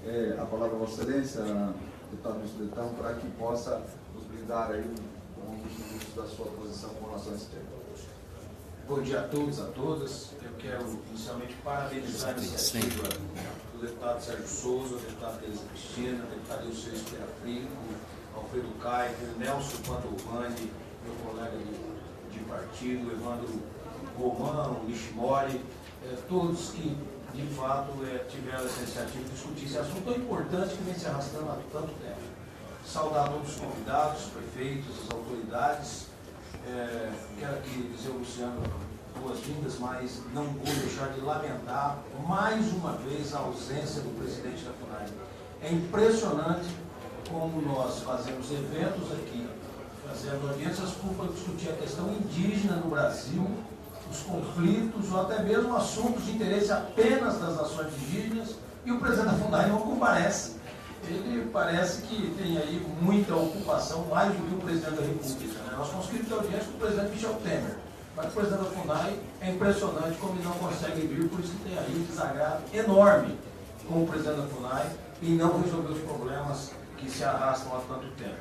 a palavra a Vossa Excelência, deputado ministro Leitão, para que possa nos brindar aí com os inícios da sua posição com relação a esse tema. Bom dia a todos, a todas. Eu quero inicialmente parabenizar a iniciativa do deputado Sérgio Souza, do deputado Teresa Cristina, do deputado Eusébio Espera Frico, Alfredo Caio, Nelson Padovani, meu colega de partido, Evandro Romão, Nishimori, todos que de fato tiveram essa iniciativa de discutir esse assunto tão importante que vem se arrastando há tanto tempo. Saudar todos os convidados, os prefeitos, as autoridades. Quero aqui dizer ao Luciano boas-vindas, mas não vou deixar de lamentar mais uma vez a ausência do presidente da FUNAI. É impressionante como nós fazemos eventos aqui, fazendo audiências públicas para discutir a questão indígena no Brasil, os conflitos ou até mesmo assuntos de interesse apenas das nações indígenas, e o presidente da FUNAI não comparece. Ele parece que tem aí muita ocupação, mais do que o presidente da República. Né? Nós conseguimos ter audiência com o presidente Michel Temer, mas o presidente da FUNAI é impressionante como ele não consegue vir, por isso que tem aí um desagrado enorme com o presidente da FUNAI e não resolver os problemas que se arrastam há tanto tempo.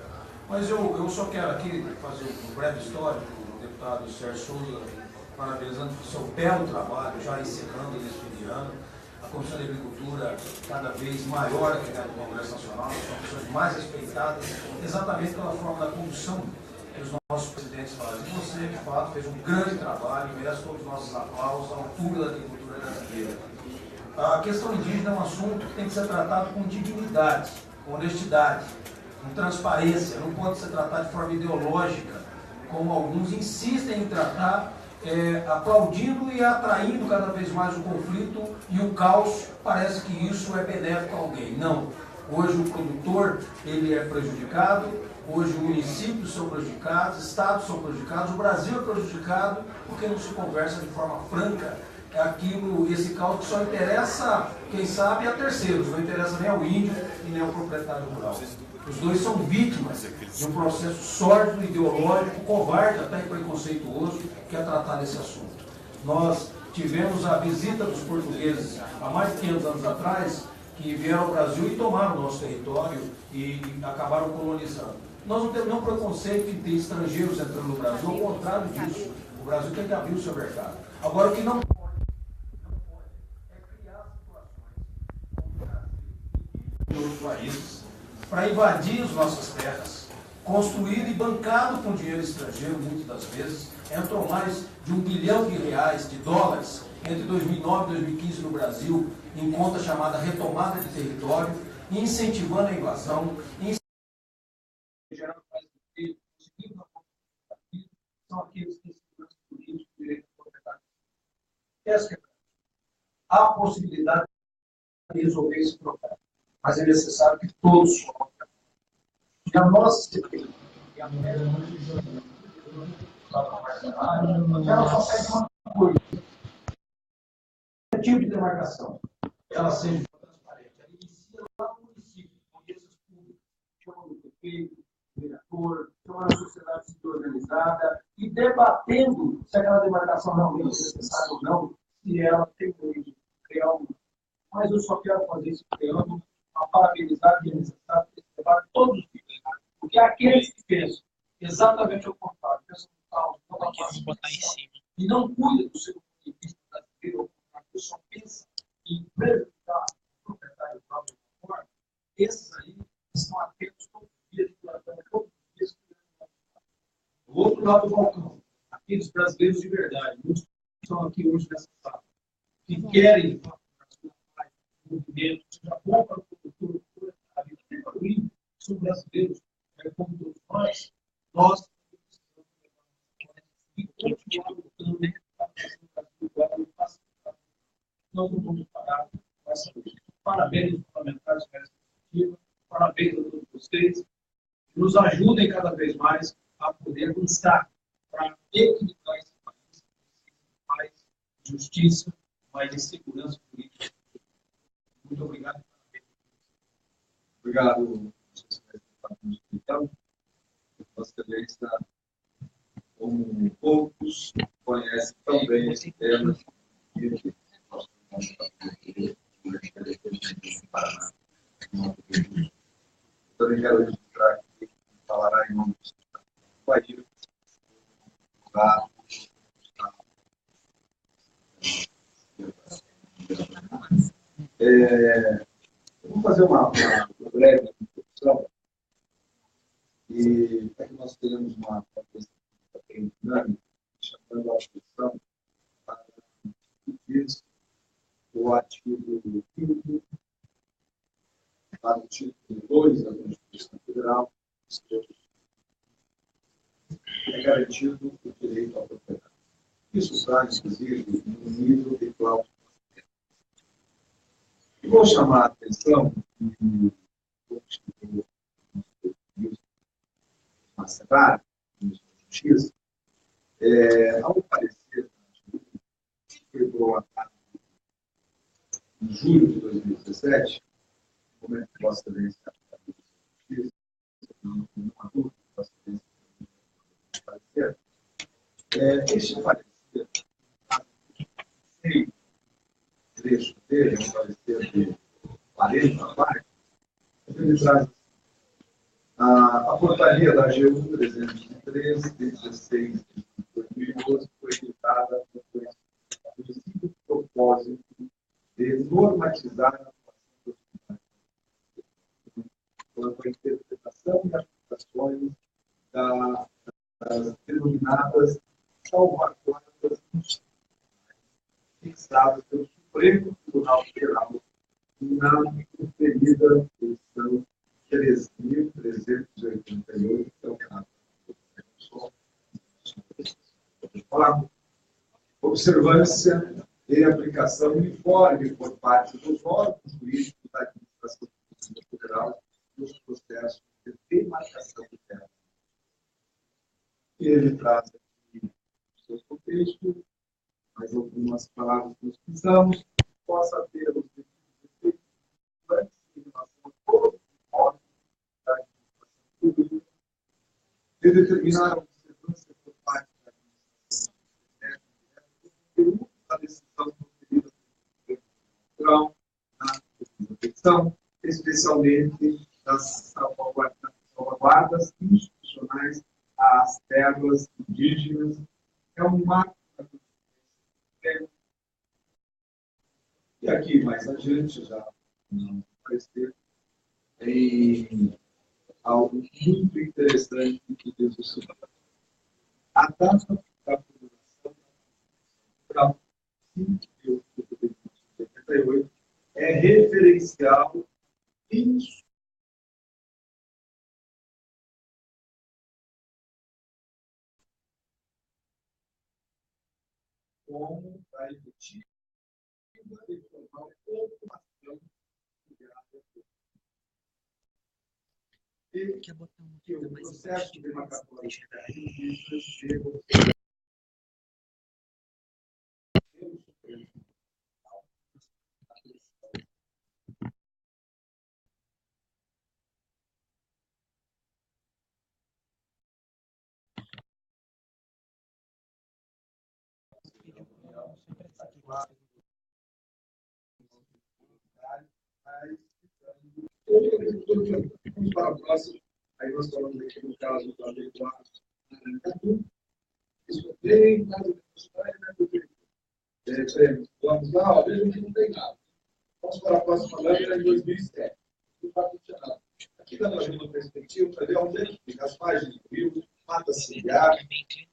Mas eu só quero aqui fazer um breve histórico do deputado Sérgio Souza, parabenizando o seu belo trabalho, já encerrando nesse fim de ano. A Comissão de Agricultura cada vez maior aqui no Congresso Nacional, são comissões mais respeitadas, exatamente pela forma da condução que os nossos presidentes fazem. E você, de fato, fez um grande trabalho, merece todos os nossos aplausos à altura da agricultura brasileira. A questão indígena é um assunto que tem que ser tratado com dignidade, com honestidade, com transparência, não pode ser tratado de forma ideológica, como alguns insistem em tratar, aplaudindo e atraindo cada vez mais o conflito e o caos. Parece que isso é benéfico a alguém. Não. Hoje o produtor ele é prejudicado, hoje os municípios são prejudicados, estados são prejudicados, o Brasil é prejudicado porque não se conversa de forma franca. É aquilo, esse caos que só interessa, quem sabe, a terceiros, não interessa nem ao índio e nem ao proprietário rural. Os dois são vítimas de um processo sórdido, ideológico, covarde, até preconceituoso, que é tratar desse assunto. Nós tivemos a visita dos portugueses há mais de 500 anos atrás, que vieram ao Brasil e tomaram o nosso território e acabaram colonizando. Nós não temos nenhum preconceito em ter estrangeiros entrando no Brasil, ao contrário disso. O Brasil tem que abrir o seu mercado. Agora, o que não pode é criar situações como o Brasil e outros países para invadir as nossas terras, construído e bancado com dinheiro estrangeiro, muitas das vezes. Entrou mais de R$1 bilhão de dólares, entre 2009 e 2015 no Brasil, em conta chamada retomada de território, incentivando a invasão, gerando mais emprego, conseguindo a são aqueles que têm segurança política e direito à propriedade. Essa é a possibilidade de resolver esse problema. Mas é necessário que todos coloquem. E a nossa CPI, ela só pede uma coisa: o tipo de demarcação, ela seja transparente. Ela inicia lá no município, audiências públicas, chamando o prefeito, o vereador, chamando a sociedade civil organizada e debatendo se aquela demarcação realmente é necessária ou não, se ela tem que criar uma. Mas eu só quero fazer isso criando a parabenizar que é necessário esse debate todos os dias. Porque aqueles que pensam exatamente o contrário, pensam no caos, e não cuidam do seu ponto de vista brasileiro, porque só pensa em prejudicar o proprietário próprio da forma, esses aí estão atentos todos os dias, todos os dias. Do outro lado do balcão, aqueles brasileiros de verdade, muitos que estão aqui hoje nessa sala, que querem movimento, seja bom para o produtor, proletário, até para o índio, que são brasileiros, como todos nós continuar lutando dentro da Brasil, nós não vamos parar com essa luta. Parabéns aos parlamentares por essa iniciativa, parabéns a todos vocês, que nos ajudem cada vez mais a poder avançar para equilibrar esse país, mais justiça, mais segurança política. Muito obrigado. Obrigado, então, Vossa Excelência, como poucos conhecem tão bem esse tema, também quero registrar aqui, que falará em nome do Bahia, vamos fazer uma breve introdução e para que nós tenhamos uma questão bem dinâmica, chamando a atenção para o que diz o artigo 5º, para o título 2 da Constituição Federal, é garantido o direito à propriedade. Isso traz, inclusive, um nível de cláusula. Vou chamar a atenção que o Instituto Macerário, Ministro da Justiça, ao parecer, que foi prorrogado em julho de 2017, como é que Vossa Excelência da Justiça, não há dúvida que Vossa Excelência do parecer, este parecer, sem trecho dele, é um parecer de 40 páginas, ele traz a portaria da AGU 313, de 16 de 2012, foi editada com o simples propósito de normatizar a atuação dos tribunais, quanto à interpretação e aplicações das denominadas salvaguardas fixadas pelo Supremo Tribunal Federal na conferida edição 3.388, que é o caso do observância e aplicação uniforme por parte dos órgãos jurídicos da administração federal nos processos de demarcação de terras. Ele traz aqui o seu contexto, mais algumas palavras que nós precisamos, possa ter os efeitos em relação a todos os órgãos da administração pública, de determinar a observância por parte da administração da decisão proferida pelo Tribunal na proteção, especialmente das salvaguardas institucionais às terras indígenas. É um marco da Constituição. E aqui, mais adiante, já vai aparecer algo muito interessante que diz o seguinte: a data da publicação da Constituição 5 de outubro de 1988 é referencial isso como a efetiva e formal ocupação e que o processo de demarcatório de indígenas chegou pelo Supremo. Vamos para a próxima. Aí nós falamos aqui no caso do adequado Aracatu. Isso é bem mais ou menos. Vamos lá, veja que não tem nada. Vamos para a próxima lâmina em 2007. Não está funcionando. Aqui dá uma perspectiva para ver onde é que fica as margens do rio, mata ciliar,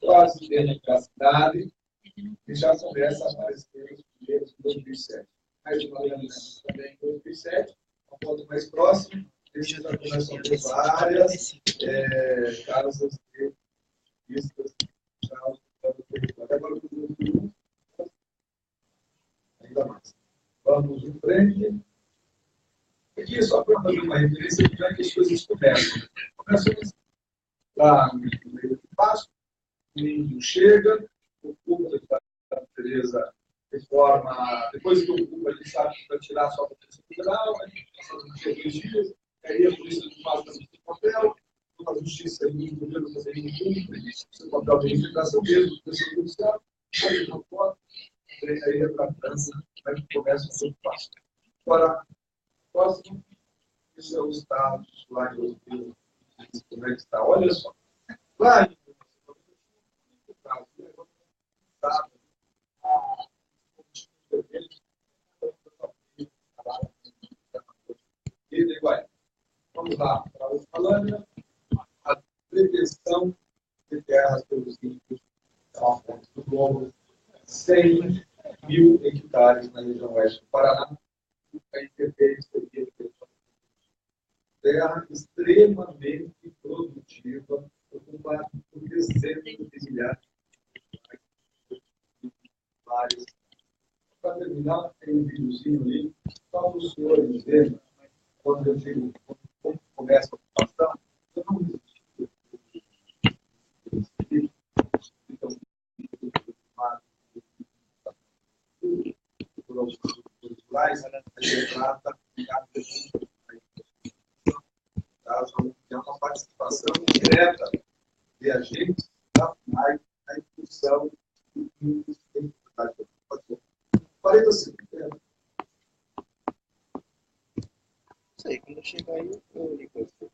quase dentro da cidade, e já começa a aparecer os primeiros em 2007. Mais uma lâmina também em 2007, um ponto mais próximo, esse já começam a ter várias casas de vistas agora ainda mais. Vamos em frente. Aqui, só para fazer uma referência de onde as coisas começam. Começam lá no meio do pasto, o índio chega, ocupa a natureza de forma. Depois que ocupa, ele sabe que vai tirar a sua proteção federal, passando por 2 dias, aí a polícia não faz o papel, a justiça e o governo também não cumpre o papel de investigação mesmo, proteção judicial, aí não pode, aí é para a França, aí começa o seu passo. Agora, próximo. Isso é o status lá de 2000, como é que está. Olha só. Lá em vamos lá, para o falando, a pretensão de terras pelos índios do globo, 100.000 hectares na região oeste do Paraná, a IPP seria terra extremamente produtiva, ocupada por dezenas de milhares de hectares. Para terminar, tem um videozinho ali, só para os senhores verem, quando eu digo, quando começa a ocupação, eu não existia. Então, por alguns culturais, a gente trata de é uma participação direta de agentes da FUNAI na impulsão do índice de atividade. 40 segundos. Isso aí, quando chegar aí, eu ligo você.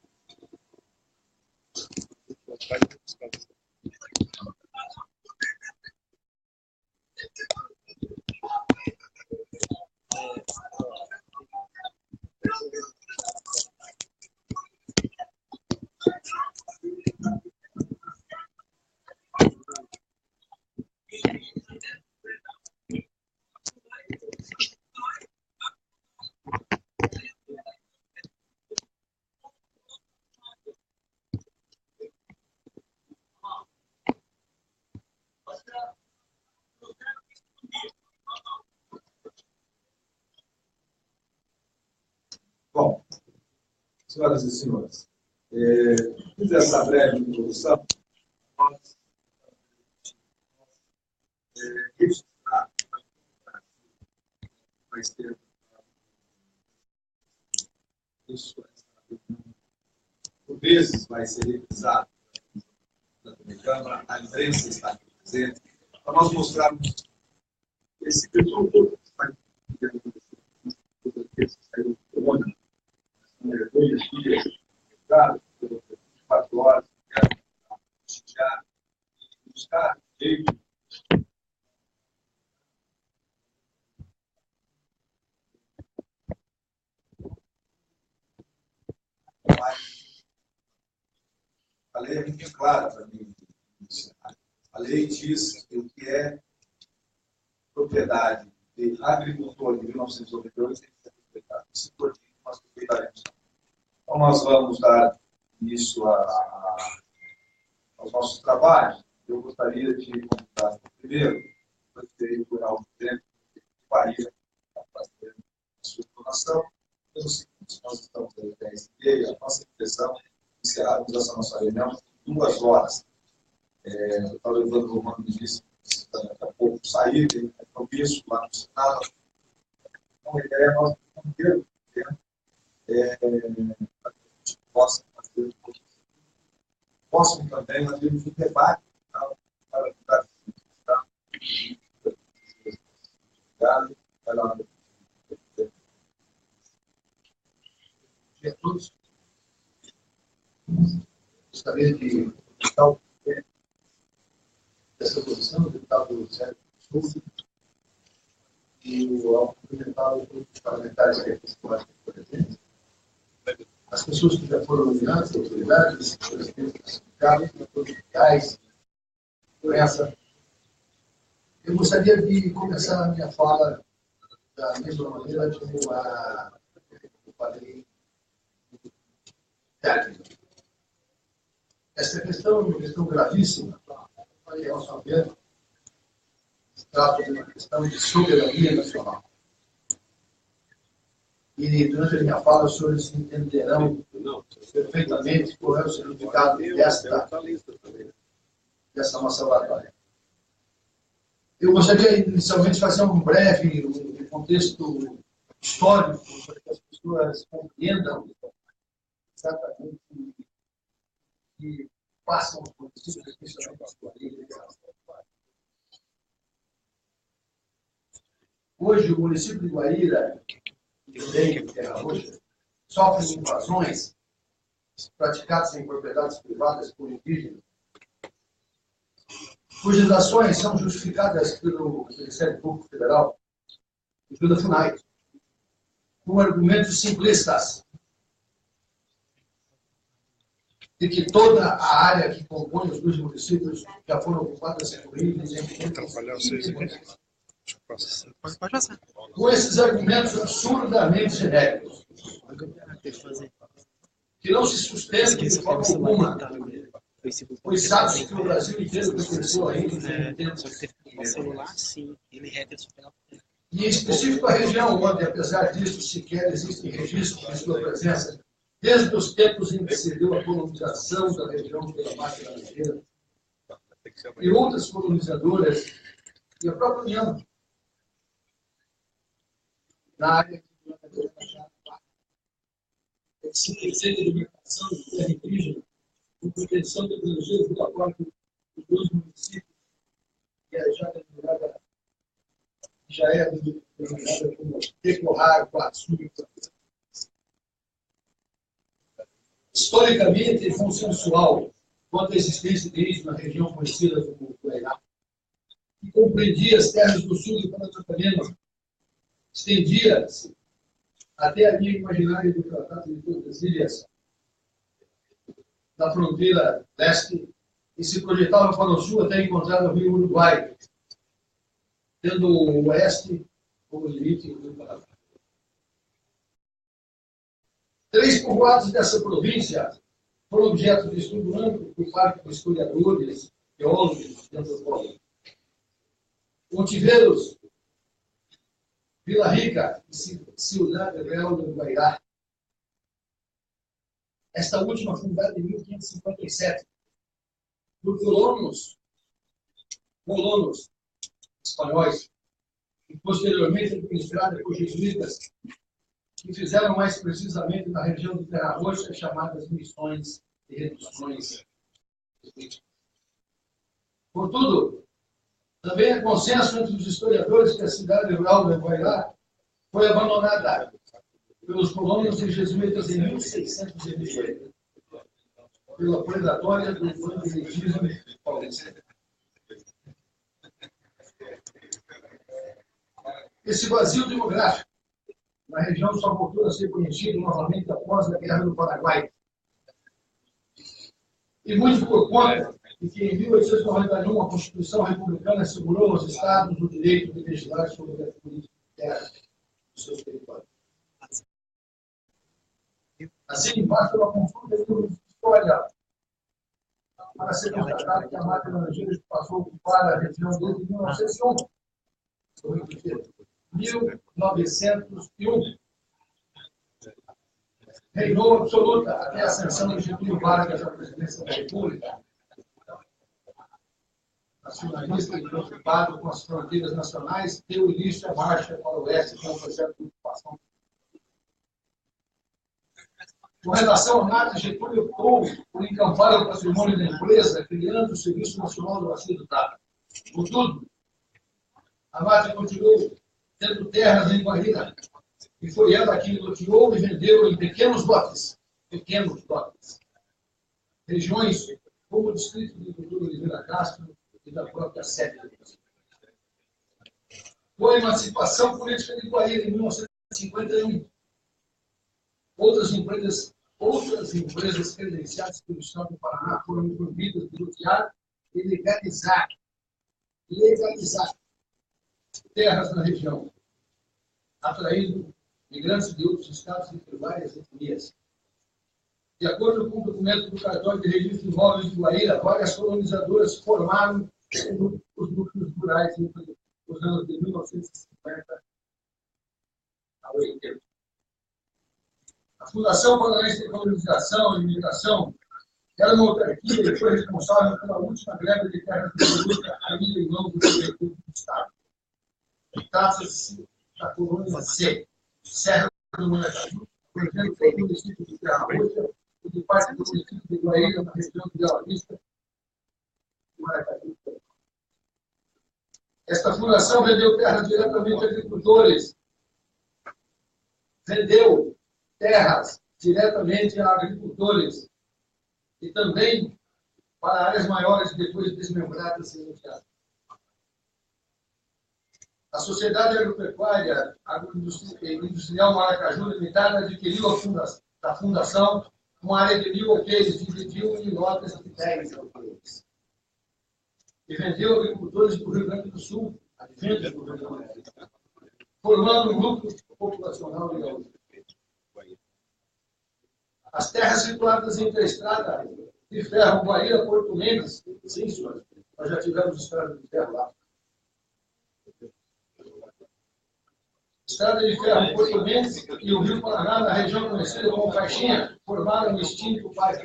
Bom, senhoras e senhores, fiz essa breve introdução. Nós registrar mais tempo isso por vezes vai ser revisado na Câmara, a imprensa está aqui presente, para nós mostrarmos esse pessoal todo que está saiu do ônibus, 2 dias, 24 horas, buscar jeito. A lei é muito clara para mim. A lei diz que o que é propriedade de agricultor de 1998 tem que ser respeitado. Se for dito, nós respeitaremos. Então, nós vamos dar início aos nossos trabalhos. Eu gostaria de convidar primeiro o prefeito rural do Centro de Bahia para fazer a sua informação. Pelo seguinte, nós estamos às 10h30, a nossa impressão encerrarmos essa nossa reunião em 2 horas. Eu estava levando o Romano disse daqui a pouco sair, tem compromisso lá no Senado. Então, a ideia é nós não termos tempo para que a gente possa fazer um pouco. Possam também nós termos um debate para ficar a todos. Gostaria de estar dessa posição, o deputado Sérgio Souza, e ao cumprimentar os grupos parlamentares que aqui estão presentes, as pessoas que já foram nomeadas, as autoridades, os presidentes sindicatos, os policiais, por essa. Eu gostaria de começar a minha fala da mesma maneira como eu falei. Essa questão é uma questão gravíssima, e ao saber, se trata de uma questão de soberania nacional. E durante a minha fala, os senhores entenderão perfeitamente qual é o significado dessa nossa batalha. Eu gostaria, inicialmente, de fazer um breve contexto histórico, para que as pessoas compreendam exatamente o que passam os municípios, especialmente as famílias. Hoje, o município de Guaíra, e também Terra Roxa, sofrem invasões praticadas em propriedades privadas por indígenas, cujas ações são justificadas pelo Ministério Público Federal e pela FUNAI, com argumentos simplistas de que toda a área que compõe os dois municípios já foram ocupadas por índios Pode passar. com esses argumentos absurdamente genéricos, que não se sustentam de forma alguma, pois sabe-se que o Brasil inteiro pertenceu a índios em tempos. O celular, sim, ele regra só pela. E em específico a região onde, apesar disso, sequer existem registros de sua presença, desde os tempos em que se deu a colonização da região pela máquina laranjeira, e outras colonizadoras, e a própria União, na área que se pretende a libertação de terra indígena, com pretensão de abranger o acordo dos dois municípios, que é já é denominada como Decorrar, Guaçu. Historicamente e consensual quanto à existência de índios na região conhecida como Guaiá, que compreendia as terras do sul do Paranapanema, estendia-se até a linha imaginária do Tratado de Tordesilhas, da fronteira leste, e se projetava para o sul até encontrar o rio Uruguai, tendo o oeste como limite do Paraná. 3 povoados dessa província foram objeto de estudo amplo por parte de historiadores, geólogos e antropólogos. Ontiveiros, Vila Rica e Ciudad Real do Guairá. Esta última fundada em 1557 por colonos espanhóis e posteriormente administrada por jesuítas, que fizeram mais precisamente na região de Terra Roxa chamadas missões e reduções. Contudo, também é consenso entre os historiadores que a cidade rural de Guairá foi abandonada pelos colonos e jesuítas em 1618, pela predatória do evangelismo paulista. Esse vazio demográfico na região só voltou a ser preenchido novamente após a Guerra do Paraguai. E muito por conta de que em 1891 a Constituição Republicana assegurou aos Estados o direito de legislar sobre a política interna dos seus territórios. Assim, basta uma consulta de história para ser constatado que a máquina laranjeira passou a ocupar a região desde 1911. 1901. Reinou absoluta até a ascensão de Getúlio Vargas à presidência da República. Nacionalista e preocupado com as fronteiras nacionais, deu início à marcha para o oeste com o projeto de ocupação. Com relação à marca, Getúlio optou por encampar o patrimônio da empresa, criando o Serviço Nacional do Bacia do Prata. Contudo, a marca continuou tendo terras em Guaíra, e foi ela quem loteou e vendeu em pequenos lotes, regiões como o distrito do Dr. Oliveira Castro e da própria sede. Com a emancipação política de Guaíra em 1951, outras empresas credenciadas pelo Estado do Paraná foram incumbidas de lotear e legalizar terras na região, atraindo migrantes de outros estados e de várias etnias. De acordo com o documento do Cartório de Registro de Imóveis de Guaíra, várias colonizadoras formaram os núcleos rurais entre os anos de 1950 a 80. A Fundação Paranaense de Colonização e Imigração era uma autarquia e foi responsável pela última greve de terras de luta ainda em mãos do Poder Público do Estado. Trata-se da colônia C, Serra do Maracaju, protegendo todo o município de Terra Roxa e de parte do município de Guaíra, na região de Bela Vista e Maracaju. Esta fundação vendeu terras diretamente a agricultores, vendeu terras diretamente a agricultores e também para áreas maiores depois desmembradas e iniciadas. A Sociedade Agropecuária Industrial Maracaju Limitada adquiriu da Fundação uma área de 1.000 alqueires, dividiu em lotes de 10 alqueires. E vendeu agricultores do Rio Grande do Sul, formando um grupo populacional de gaúcho. As terras situadas entre a estrada de ferro Bahia Porto Mendes, sim, senhor, nós já tivemos estrada de ferro lá. Estrada de ferro Porto Mendes e o Rio Paraná, na região conhecida como Caixinha, formaram o extinto Parque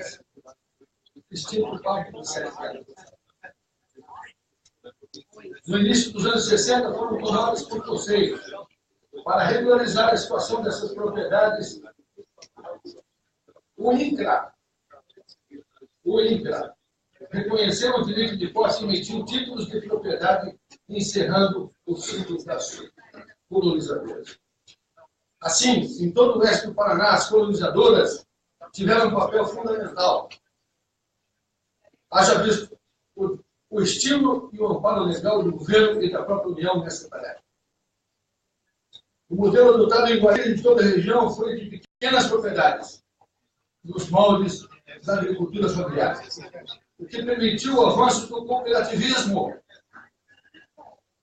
do Sete. No início dos anos 60, foram tomadas por conselhos. Para regularizar a situação dessas propriedades, o INCRA, reconheceu o direito de posse e emitiu títulos de propriedade, encerrando o ciclo das colonizadoras. Assim, em todo o oeste do Paraná, as colonizadoras tiveram um papel fundamental. Haja visto o estímulo e o amparo legal do governo e da própria União nessa tarefa. O modelo adotado em Guarani de toda a região foi de pequenas propriedades, nos moldes da agricultura familiar, o que permitiu o avanço do cooperativismo.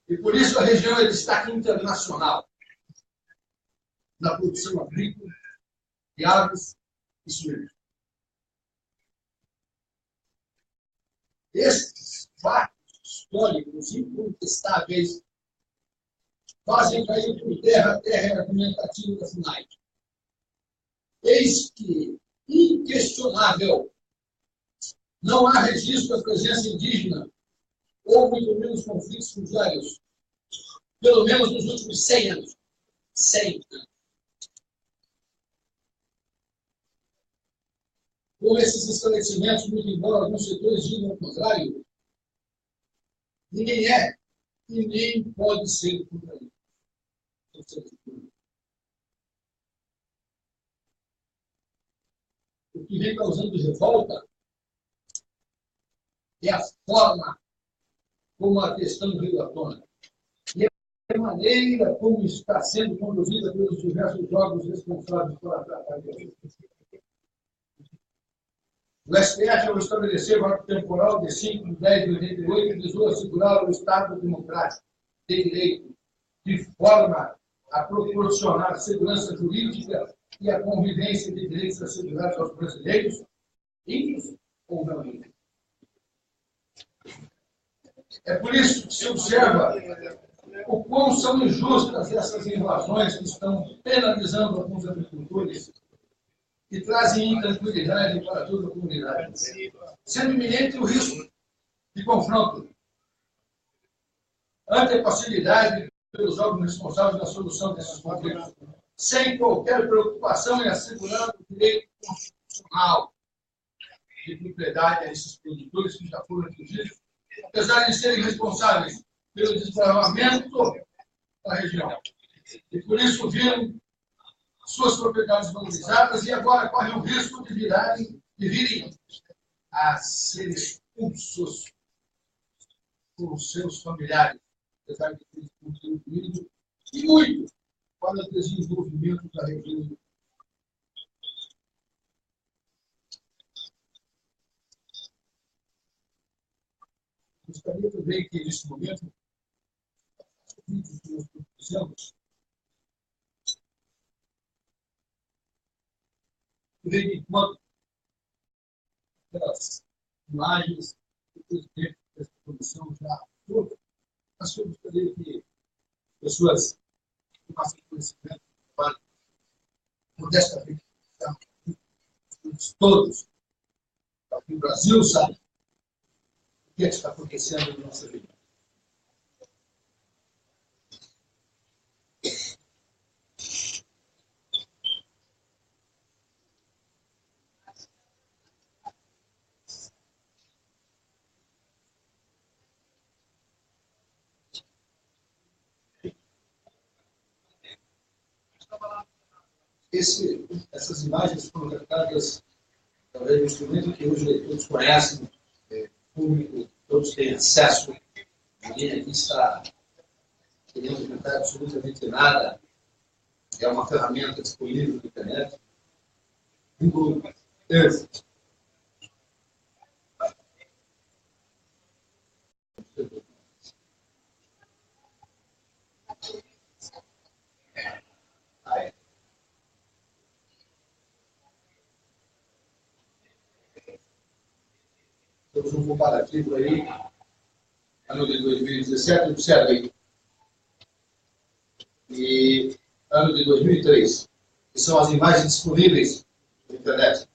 E por isso a região é destaque internacional na produção agrícola de aves e suínos. Estes fatos históricos incontestáveis fazem cair por terra a terra argumentativa da FUNAI. Eis que, inquestionável, não há registro da presença indígena ou muito menos conflitos fundiários, pelo menos nos últimos 100 anos. 100 anos. Com esses esclarecimentos, muito embora alguns setores digam o contrário, ninguém é e nem pode ser contraído. O que vem causando revolta é a forma como a questão veio à tona e a maneira como está sendo conduzida pelos diversos órgãos responsáveis pela tratativa. O STF, ao estabelecer o ato temporal de 5 de 10 de 88, visou assegurar o Estado democrático de direito, de forma a proporcionar segurança jurídica e a convivência de direitos assegurados aos brasileiros, índios ou não índios. É por isso que se observa o quão são injustas essas invasões que estão penalizando alguns agricultores e trazem intranquilidade para toda a comunidade, sendo iminente o risco de confronto ante a facilidade pelos órgãos responsáveis na solução desses conflitos, sem qualquer preocupação em assegurar o direito constitucional de propriedade a esses produtores que já foram atingidos, apesar de serem responsáveis pelo desbravamento da região. E por isso viram suas propriedades valorizadas e agora correm o risco de virem a ser expulsos por seus familiares, apesar de terem contribuído e muito para o desenvolvimento da região. Gostaria também que, nesse momento, os vídeos que nós propusemos, tendo em conta aquelas imagens que o presidente dessa comissão já aprovou, mas eu gostaria que pessoas que passam conhecimento do trabalho, modestamente, todos aqui no Brasil, sabem o que está acontecendo na nossa vida. essas imagens foram captadas através de um instrumento que hoje todos conhecem, público, todos têm acesso. Ninguém aqui está querendo inventar absolutamente nada. É uma ferramenta disponível na internet. Google Earth. Temos um comparativo aí, ano de 2017, observem, e ano de 2003, que são as imagens disponíveis na internet,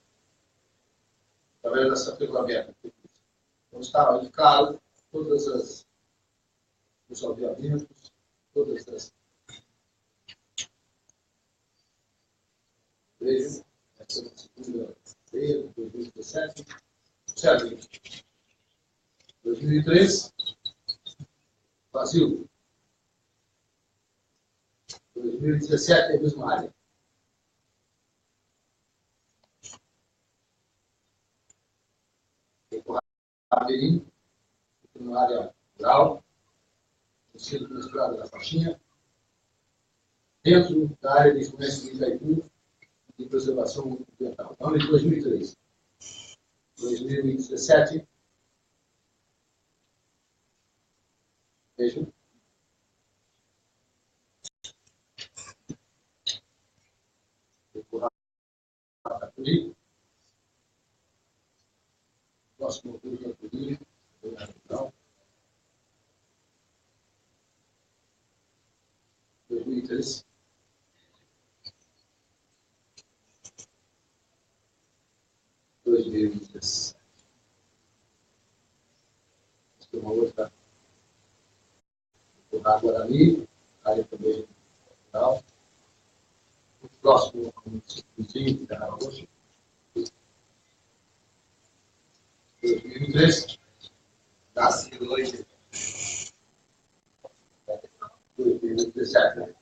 através dessa tela aberta. Então está aí, claro, todas os aldeamentos, todas as... Vejam, essa é a segunda-feira de 2017. Observem. 2003, Brasil. 2017 é a mesma área. Rabeirinho, na área rural, no centro da estrada da Faixinha, dentro da área de influência de Itaipu e preservação ambiental. Ano de 2003. 2017. Vejam. Caturi. Próximo do Caturi. 2003. Tem uma outra. O Guarani, área também rural. O próximo, vizinho, da Rocha. 2003. Nascido hoje. 2017.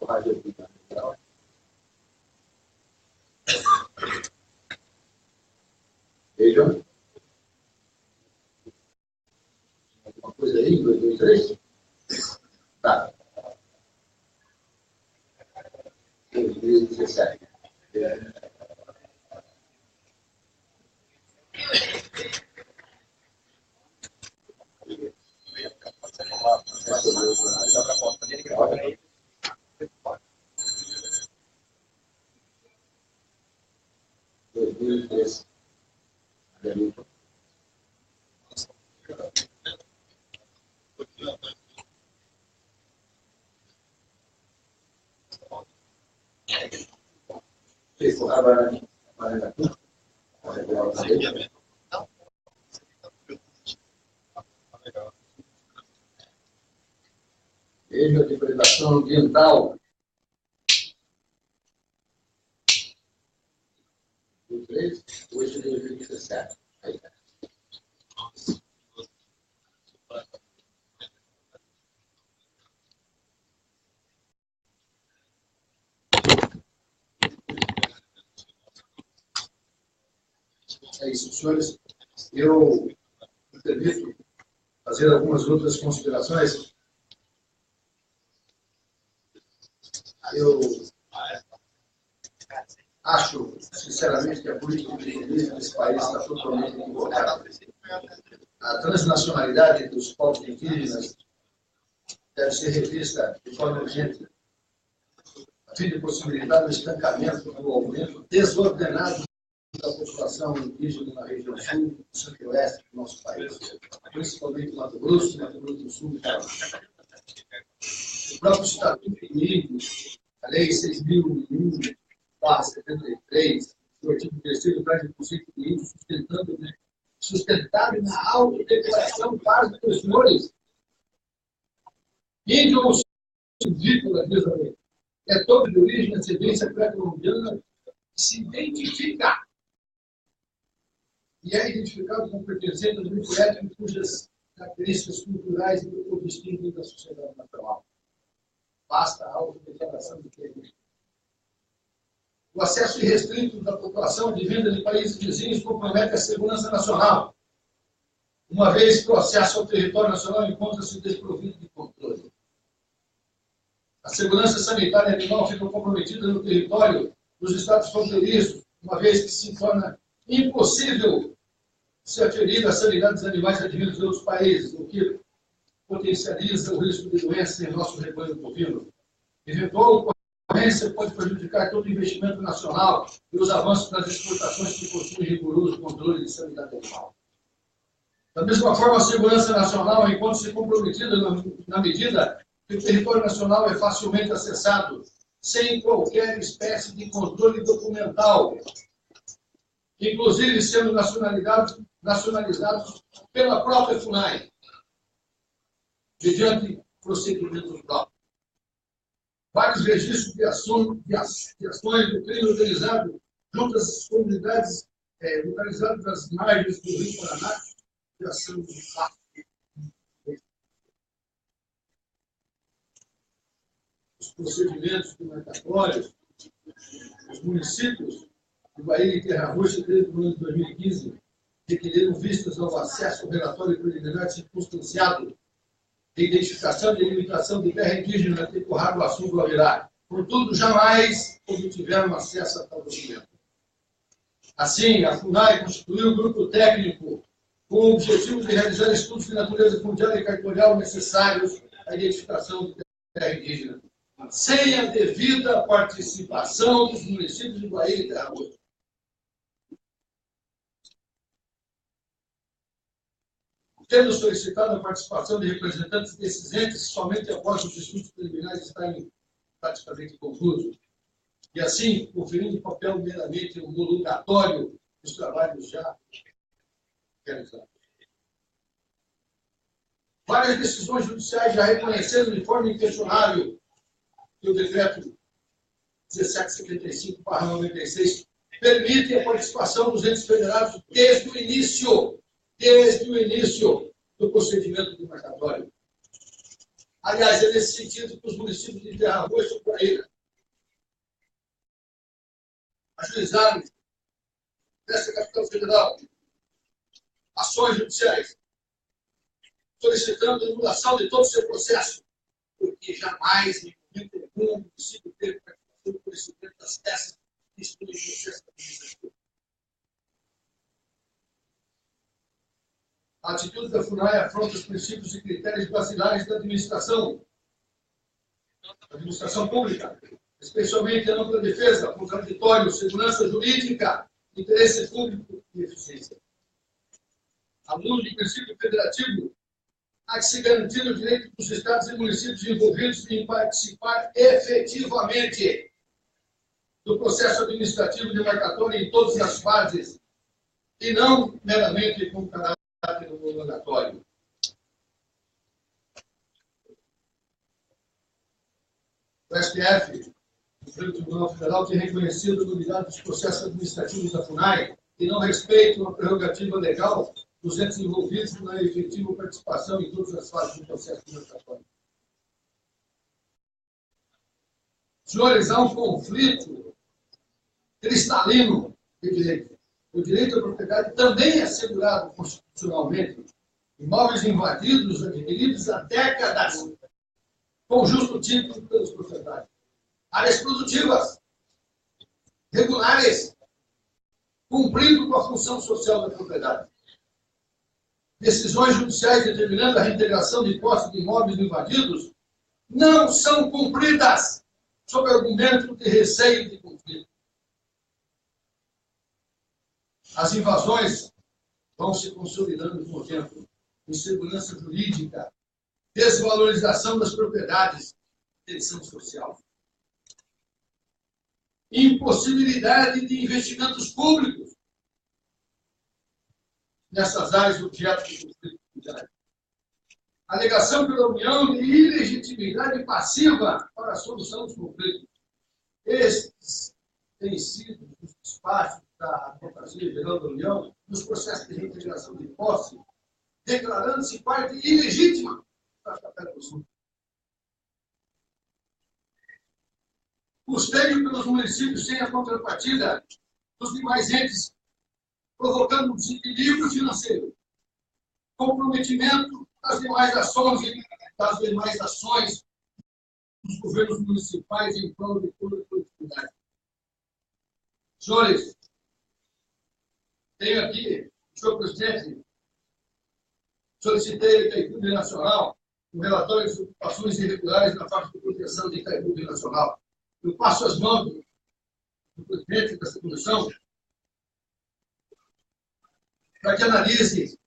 O Rádio Ambiental. Vejam. Alguma coisa aí, 2003? Tá. 2017. Veja a depredação ambiental. 2003, hoje 2017. Aí tá. É isso, senhores. Eu me permito fazer algumas outras considerações. Eu acho, sinceramente, que a política de indígena desse país está totalmente equivocada. A transnacionalidade dos povos indígenas deve ser revista de forma urgente, a fim de possibilitar o estancamento do aumento desordenado da população indígena na região sul, centro-oeste do nosso país, principalmente Mato Grosso do Sul e Paraná. O próprio Estatuto do Índio, a Lei 6.001/73, o artigo 3º traz o conceito de índio sustentado na autodeclaração básica dos senhores. Índio ou indícola, diz a lei, é todo de origem, ascendência pré-colombiana, que se identifica e é identificado como pertencente ao grupo étnico cujas características culturais ou distintas da sociedade natural. Basta a autodeclaração de termo. O acesso irrestrito da população de vinda de países vizinhos compromete a segurança nacional, uma vez que o acesso ao território nacional encontra-se desprovido de controle. A segurança sanitária animal fica comprometida no território dos estados fronteiriços, uma vez que se torna impossível se aferir à sanidade dos animais advindos de outros países, o que potencializa o risco de doenças em nosso rebanho bovino. Eventual ocorrência pode prejudicar todo o investimento nacional e os avanços nas exportações que possuem rigoroso controle de sanidade animal. Da mesma forma, a segurança nacional encontra-se comprometida na medida que o território nacional é facilmente acessado, sem qualquer espécie de controle documental, inclusive sendo nacionalizados pela própria FUNAI, mediante procedimentos próprios. Vários registros de ações do crime organizado junto às comunidades localizadas nas margens do Rio Paraná, de ação de fato. Os procedimentos demarcatórios, os municípios de Bahia e Terra Roxa, desde o ano de 2015, requeriram vistas ao acesso ao relatório preliminar circunstanciado de identificação e delimitação de terra indígena de Currá-Guaçu do Guavirá. Contudo, jamais obtiveram acesso a tal documento. Assim, a FUNAI constituiu um grupo técnico com o objetivo de realizar estudos de natureza fundiária e cartorial necessários à identificação de terra indígena, sem a devida participação dos municípios de Bahia e Terra Roxa. Tendo solicitado a participação de representantes desses entes, somente após os estudos preliminares estarem praticamente conclusos, e assim, conferindo um papel meramente homologatório dos trabalhos já realizados. Várias decisões judiciais já reconheceram de forma inquestionável que o decreto 1775/96 permite a participação dos entes federados desde o início do procedimento demarcatório. Aliás, é nesse sentido que os municípios de Terra Roxa e Guaíra ajuizaram nessa capital federal ações judiciais, solicitando a anulação de todo o seu processo, porque jamais, em momento algum, o município teve participação do conhecimento das peças que estão em processo administrativo. A atitude da FUNAI afronta os princípios e critérios basilares da administração pública, especialmente a ampla defesa, contraditório, segurança jurídica, interesse público e eficiência. À luz do princípio federativo, há que se garantir o direito dos estados e municípios envolvidos em participar efetivamente do processo administrativo demarcatório em todas as fases, e não meramente com caráter homologatório. O STF, o Supremo Tribunal Federal, tem reconhecido a nulidade dos processos administrativos da FUNAI que não respeitam a prerrogativa legal dos entes envolvidos na efetiva participação em todas as fases do processo demarcatório. Senhores, há um conflito cristalino de direito. O direito à propriedade também é assegurado constitucionalmente. Imóveis invadidos, adquiridos há décadas, com justo título pelos proprietários. Áreas produtivas, regulares, cumprindo com a função social da propriedade. Decisões judiciais determinando a reintegração de posse de imóveis invadidos não são cumpridas sob argumento de receio de conflito. As invasões vão se consolidando com o tempo. Insegurança jurídica, desvalorização das propriedades, tensão social. Impossibilidade de investimentos públicos nessas áreas objeto de conflito fundiário. Alegação pela União de ilegitimidade passiva para a solução dos conflitos. Estes têm sido os espaços da Advocacia Geral da União nos processos de reintegração de posse declarando-se parte ilegítima da Chapéu do Sul. Custeio pelos municípios sem a contrapartida dos demais entes, provocando um desequilíbrio financeiro. Comprometimento das demais ações dos governos municipais em prol de toda a coletividade. Senhores, tenho aqui, senhor presidente, solicitei a Itaipu Nacional um relatório de ocupações irregulares na faixa de proteção de Itaipu Nacional. Eu passo as mãos do presidente dessa comissão para que análise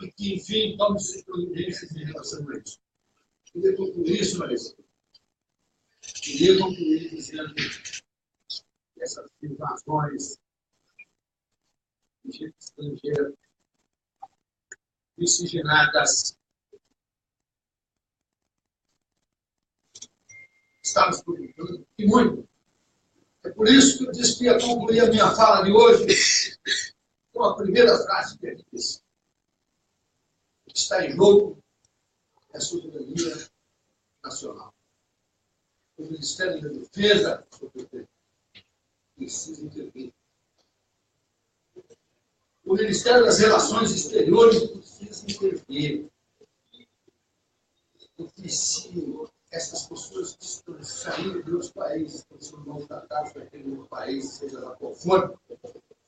e que, enfim, tome suas providências em relação a isso. Queria concluir, senhores. Queria concluir dizendo que essas invasões de gente estrangeira miscigenadas estamos publicando, e muito. É por isso que eu disse que ia concluir a minha fala de hoje com a primeira frase que ele disse. O que está em jogo é a soberania nacional. O Ministério da Defesa, precisa intervir. O Ministério das Relações Exteriores precisa intervir. Porque se essas pessoas que estão saindo de outros países, estão sendo maltratadas naquele outro país, seja lá qual for,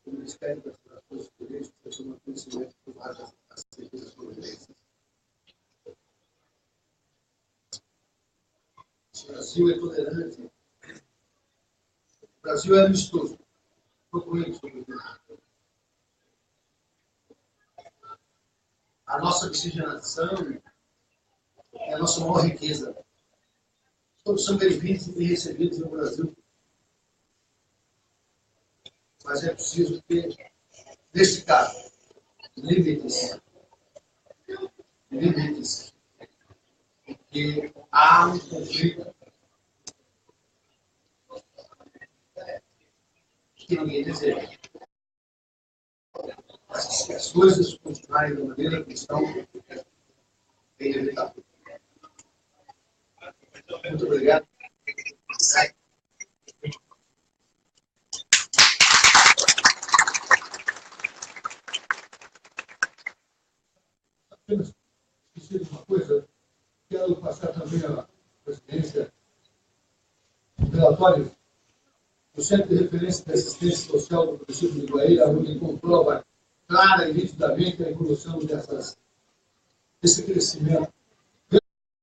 o Ministério das Relações Exteriores precisa tomar conhecimento de várias das devidas providências. O Brasil é tolerante. O Brasil é amistoso. Procuremos sobreviver. A nossa miscigenação é a nossa maior riqueza. Todos são bem-vindos e bem recebidos no Brasil. Mas é preciso ter, nesse caso, limites. Limites. Porque há um conflito que ninguém deseja. Mas se as coisas continuarem da maneira que estão, é inevitável. Muito obrigado. Apenas esqueci de uma coisa. Quero passar também à presidência do relatório do Centro de Referência de Assistência Social do município de Guaíra, onde comprova clara e nitidamente a evolução desse crescimento.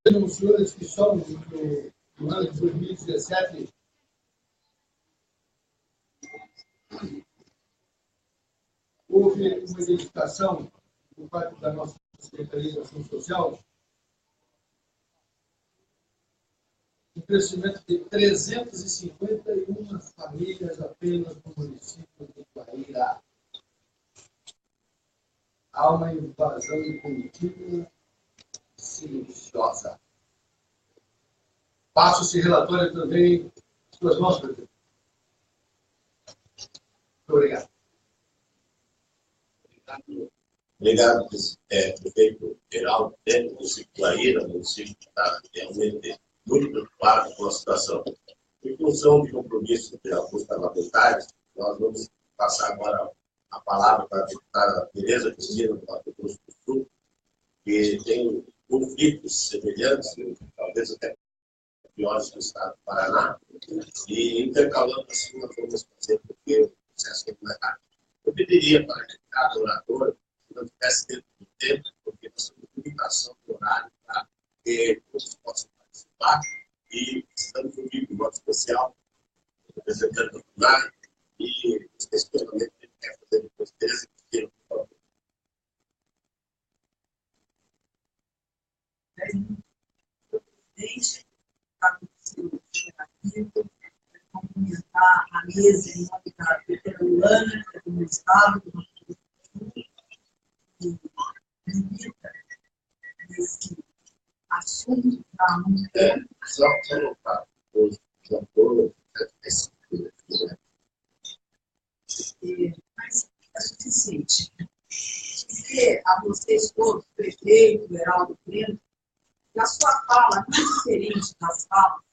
Vejam, senhores, que só no ano de 2017 houve uma identificação por parte da nossa Secretaria de Ação Social, um crescimento de 351 famílias apenas no município de Guaíra. Há uma invasão contínua silenciosa. Passo esse relatório também às suas mãos, presidente. Muito obrigado. Obrigado, prefeito Geraldo. Dentro do município de Guaíra, o município está realmente muito preocupado com a situação. Em função de compromisso de alguns parlamentares, nós vamos passar agora a palavra para a deputada Tereza Cristina, do Mato Grosso do Sul, que tem conflitos semelhantes, talvez até piores que o estado do Paraná, e intercalando assim nós vamos fazer porque o processo é mais rápido. Eu pediria para cada orador que não tivesse dentro do tempo, porque nós temos limitação do horário para que todos possam participar, e estamos comigo, de modo especial, representante do Funar, e os questionamentos que ele quer fazer depois deles, por favor. Presidente, está com o seu chamamento, cumprimentar a mesa em nome da veterana, que é do meu estado, do Mato Grosso do Sul, que limita esse assunto para muito tempo. Só colocar os apoios, Mas é suficiente. dizer a vocês todos, prefeito, Heraldo Breno, que a sua fala não é diferente das falas.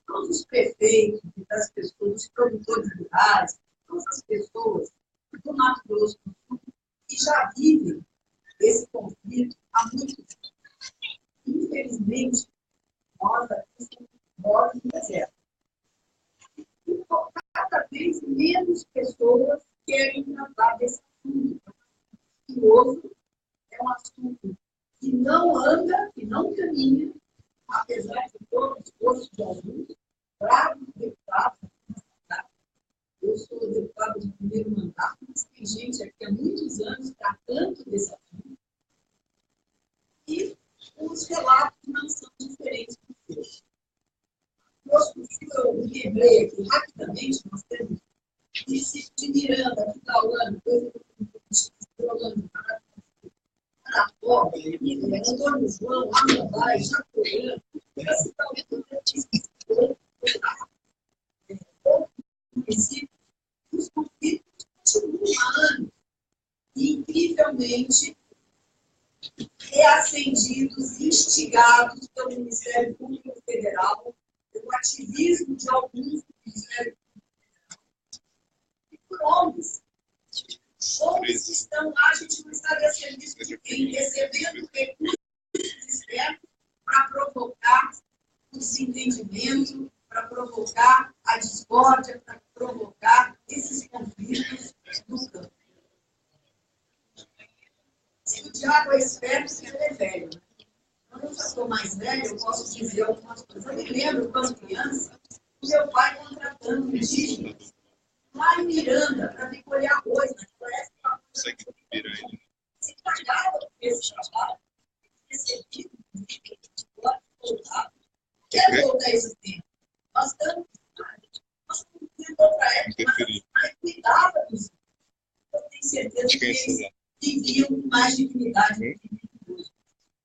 Todos os prefeitos e das pessoas, os produtores rurais, todas as pessoas do Mato Grosso do Sul, que já vivem esse conflito há muito tempo. Infelizmente, nós aqui moramos no deserto. E cada vez menos pessoas querem tratar desse assunto. E hoje é um assunto que não anda, que não caminha, apesar de todo o esforço de alguns, bravos deputados. Eu sou deputada de primeiro mandato, mas tem gente aqui há muitos anos tratando desse assunto. E os relatos não são diferentes dos seus. Eu me lembrei aqui rapidamente, nós temos município de Miranda, Quitauano, Rolando, Carapó, Antônio João, Amambai, Japorã, esse talvez não tenha município, os conflitos continuam há anos, e incrivelmente reacendidos, instigados pelo Ministério Público Federal, pelo ativismo de alguns do Ministério Público Federal, e por homens. Homens que estão lá, a gente não sabe a serviço de quem, recebendo recursos externos para provocar o desentendimento, para provocar a discórdia, para provocar esses conflitos no campo. Se o diabo é esperto, ele é velho. Quando eu já sou mais velho, eu posso dizer algumas coisas. Eu me lembro, quando criança, o meu pai contratando indígenas lá em Miranda para vir colher arroz na floresta. Se pagava por esse trabalho, recebido, voltava. Quer voltar esse tempo? Nós estamos em outra época, mas cuidava dos. Eu tenho certeza que eles viviam com mais dignidade.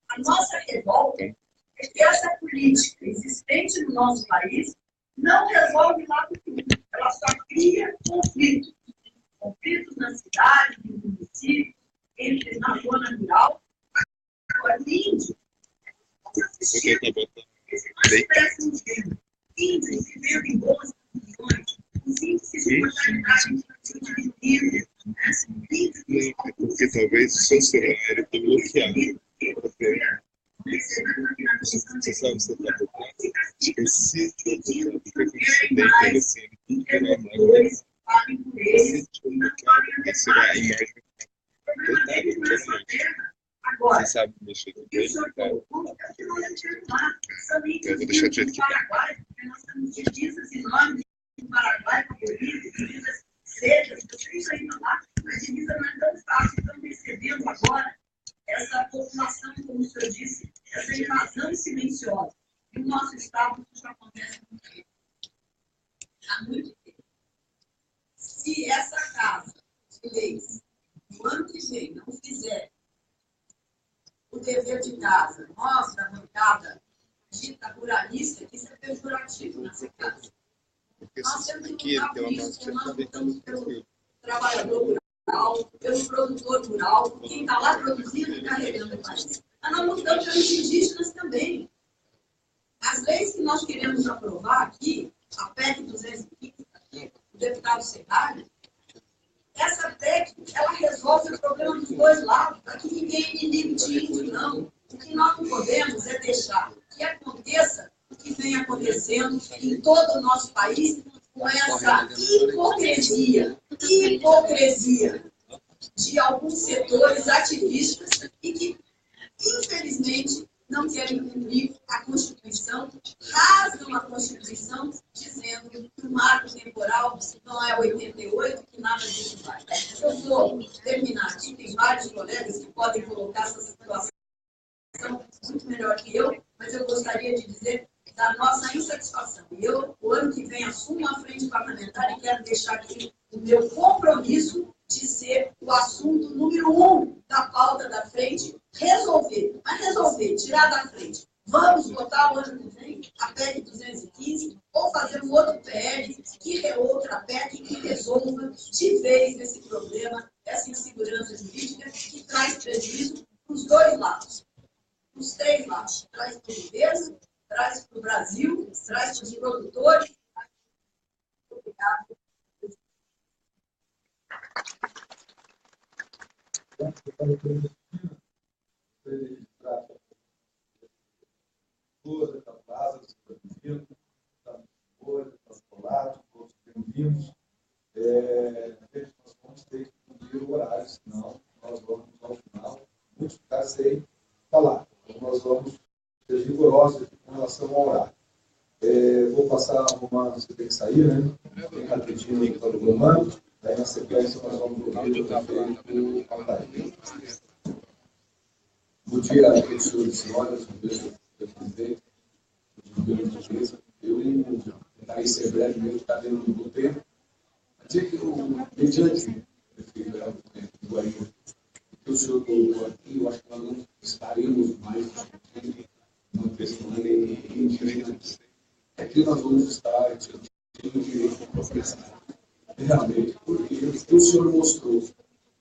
A nossa revolta é que essa política existente no nosso país não resolve nada nenhum. Ela só cria conflitos. Conflitos na cidade, no município, entre na zona rural. Agora, índio, índios vivendo em boas condições, os índices de mortalidade infantil diminuídos, porque talvez seu celular está bloqueado. Você sabe se está bloqueado? Esqueci de bloquear, porque você tem telecine e que não é mais. Você bloqueado, você vai a imagem. Você sabe mexer com ele, tá? Eu vou deixar do jeito que tá. Nós temos divisas enormes com o Paraguai, com a Bolívia, divisas secas, vocês ainda lá, a divisa não é tão fácil, estão percebendo agora essa população, como o senhor disse, essa invasão silenciosa. E o nosso Estado já acontece há muito tempo. Há muito tempo. Se essa casa de leis, no ano que vem, não fizer o dever de casa, nós, da bancada dita ruralista, que isso é pejorativo nessa casa. Nós temos que lutar por isso, nós lutamos pelo trabalhador rural, pelo produtor rural, por quem está lá produzindo e carregando o país. Mas nós lutamos pelos indígenas também. As leis que nós queremos aprovar aqui, a PEC 215, o deputado Secário, essa PEC, ela resolve o problema dos dois lados. Aqui ninguém é inimigo de índio, não. O que nós não podemos é deixar que aconteça o que vem acontecendo em todo o nosso país com essa hipocrisia de alguns setores ativistas e que, infelizmente, não querem cumprir a Constituição, rasgam a Constituição, dizendo que o marco temporal não é 88, que nada disso vai. Eu vou terminar aqui, tem vários colegas que podem colocar essa situação muito melhor que eu, mas eu gostaria de dizer da nossa insatisfação. Eu, o ano que vem, assumo a frente parlamentar e quero deixar aqui o meu compromisso de ser o assunto número 1 da pauta da frente, resolver, mas resolver, tirar da frente. Vamos votar o ano que vem a PEC 215 ou fazer um outro PL, outra PEC que resolva de vez esse problema, essa insegurança jurídica. traz para o Brasil, traz para os produtores. Obrigado. Bem-vindos. Nós vamos ter que cumprir o horário, senão nós vamos, ao final, muito ficar sem falar. Então, nós vamos ser rigorosos aqui com relação ao horário. Vou passar a arrumar, você tem que sair, né? Bem rapidinho para o comando. Daí, na sequência, nós vamos ouvir o prefeito Altair. Bom dia, senhores e senhoras, presidente, eu tentarei ser breve mesmo, está dentro do tempo. Dizer que mediante o Guaíba, que o senhor colocou aqui, eu acho que nós não estaremos mais discutindo uma questão indígena. É que nós vamos estar discutindo o direito de propriedade. Realmente, porque o senhor mostrou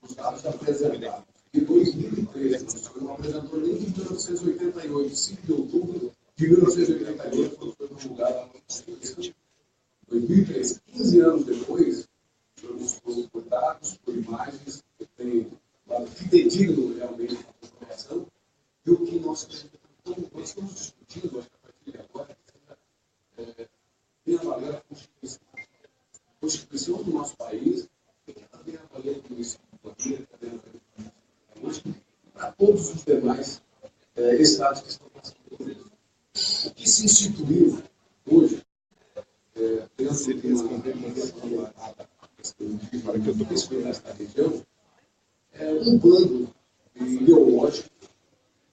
os dados apresentados. Em 2013, o senhor não apresentou nem em 1988, 5 de outubro de 1988, quando foi promulgada a Constituição. 2013, 15 anos depois, o senhor mostrou por dados, por imagens, que tem fidedigno realmente a população, e o que nós estamos discutindo, acho que a partir de agora, tem a valer a Constituição. A Constituição do nosso país tem que ter a valer do município do Bahia, tem a valer do município para todos os demais estados que estão passando por isso. O que se instituiu hoje, dentro de uma questão nesta região, é um plano ideológico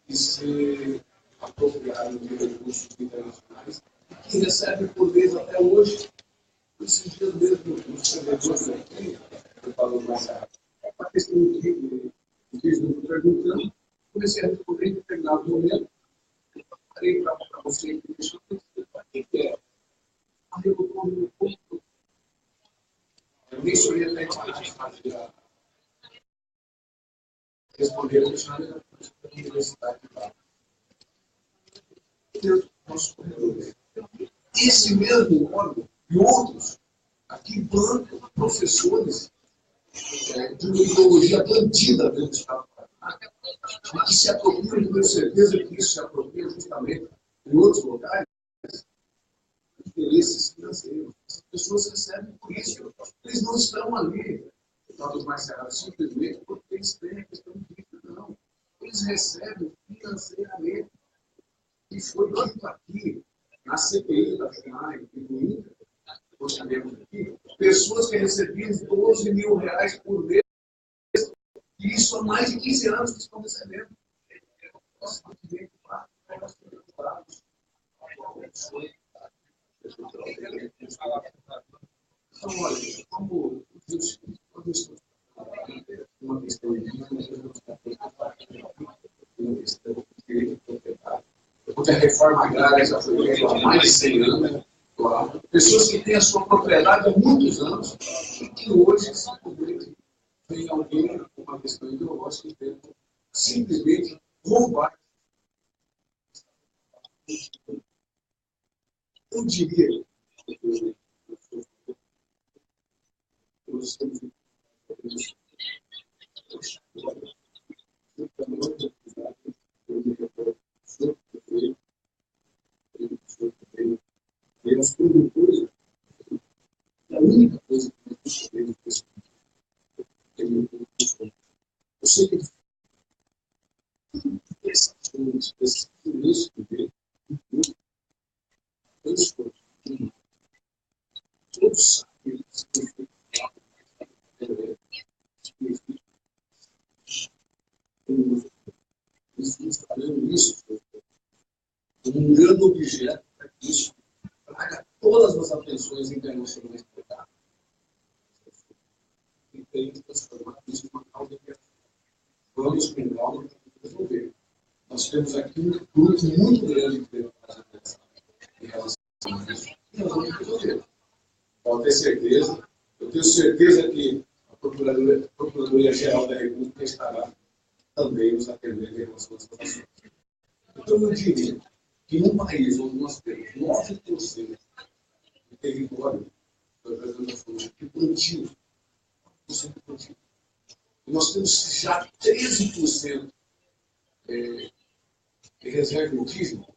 de ser apropriado de recursos internacionais que recebe por vez até hoje, esses dias mesmo, os servidores aqui, eu falo mais a questão do que eles não estão perguntando, comecei a responder em determinado momento, eu falei para você que deixou para quem quer. Eu nem sabia até responder a questão da universidade lá. Esse mesmo órgão e outros aqui bancam professores de uma ideologia bandida dentro do Estado do Paraná, que se apropriam, tenho certeza que isso se apropria justamente em outros locais, interesses financeiros. As pessoas recebem por isso. Eles não estão ali, dados mais cerrados, simplesmente porque eles têm a questão de vida, não. Eles recebem financeiramente. E foi dito aqui, na CPI da FUNAI e do INCA, nós sabemos aqui, pessoas que recebiam 12 mil reais por mês, e isso há mais de 15 anos que estão recebendo. Nós temos direito para então, olha, como uma questão de porque a reforma agrária já foi feita há mais de 100 anos, pessoas que têm a sua propriedade há muitos anos e que hoje simplesmente tem alguém com uma questão ideológica que tenta simplesmente roubar. Eu diria que nós temos e os produtores, a única coisa que nós podemos fazer eu sei que essas coisas, esses serviços todos sabem eles falando isso um grande objeto para que isso traga todas as atenções internacionais para cá. E tem que transformar isso numa causa de ação. Vamos com calma para resolver. Nós temos aqui um grupo muito grande que deve fazer essa em relação a isso. E nós vamos resolver. Pode ter certeza. Eu tenho certeza que a Procuradoria-Geral da República estará também nos atendendo em relação a essas ações. Então, eu diria que num país onde nós temos 9% de território de plantio, e nós temos já 13% de reserva indígena,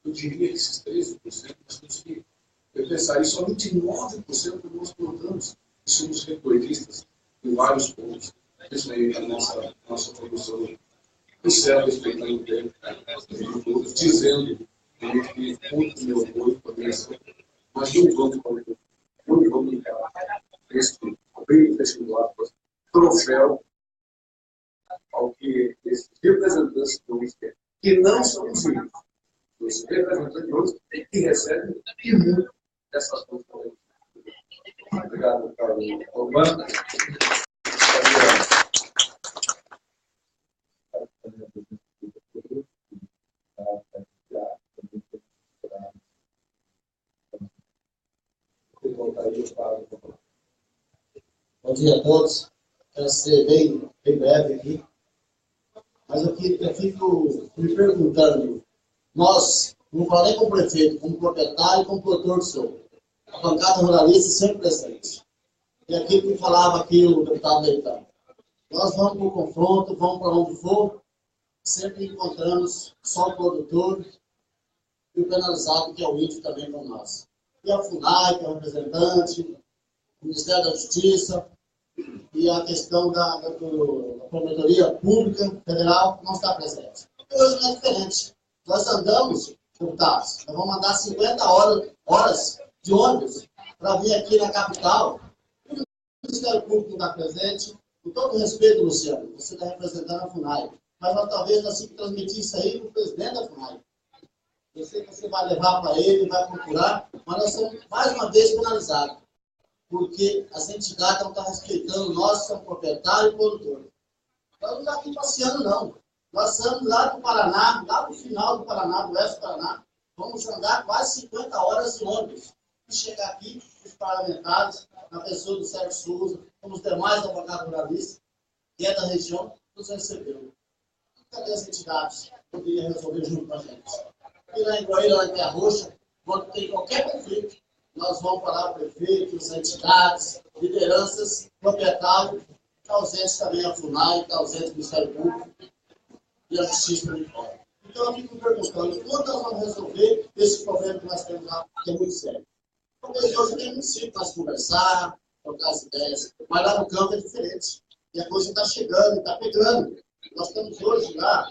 eu diria que esses 13% nós temos que pensar, e somente 9% nós plantamos e somos recordistas em vários pontos. Isso aí é a nossa produção do céu, respeitando o tempo, dizendo que muito meu apoio também, mas não vamos esse bem vestibular, troféu ao que esses representantes de hoje têm, que não são os índios, os representantes de hoje que recebem e muito dessas coisas. Obrigado, Carlos. Romano. Bom dia a todos. Quero ser bem breve aqui. Mas eu fico me perguntando, nós, não falei com o prefeito, como proprietário e como produtor de solo, a bancada ruralista sempre presente. E aquilo que falava aqui o deputado Leitão. Nós vamos para o confronto, vamos para onde for, sempre encontramos só o produtor e o penalizado, que é o índio também com nós. E a FUNAI, que é o representante, o Ministério da Justiça, e a questão da Promotoria Pública Federal não está presente. Hoje não é diferente. Nós andamos, deputados, nós vamos mandar 50 horas de ônibus para vir aqui na capital. O Ministério Público não está presente. Com todo respeito, Luciano, você está representando a FUNAI, mas nós talvez nós temos que transmitir isso aí para o presidente da FUNAI. Eu sei que você vai levar para ele, vai procurar, mas nós somos mais uma vez penalizados, porque as entidades não estão respeitando nós, somos proprietário e produtor. Nós não estamos aqui passeando, não. Nós estamos lá do Paraná, lá no final do Paraná, do oeste do Paraná. Vamos andar quase 50 horas de ônibus. E chegar aqui, os parlamentares, na pessoa do Sérgio Souza, como os demais da bancada ruralista, que é da região, nos recebeu. Cadê as entidades que poderiam resolver junto com a gente? E lá em Goiânia, lá em Terra Roxa, quando tem qualquer conflito, nós vamos falar o prefeito, as entidades, lideranças, proprietários, está ausente também a FUNAI, está ausente o Ministério Público e a Justiça também fora. Então, eu fico perguntando, quando nós vamos resolver esse problema que nós temos lá, que é muito sério? Talvez hoje tem município para conversar, trocar as ideias, mas lá no campo é diferente. E a coisa está chegando, está pegando. Nós estamos hoje lá,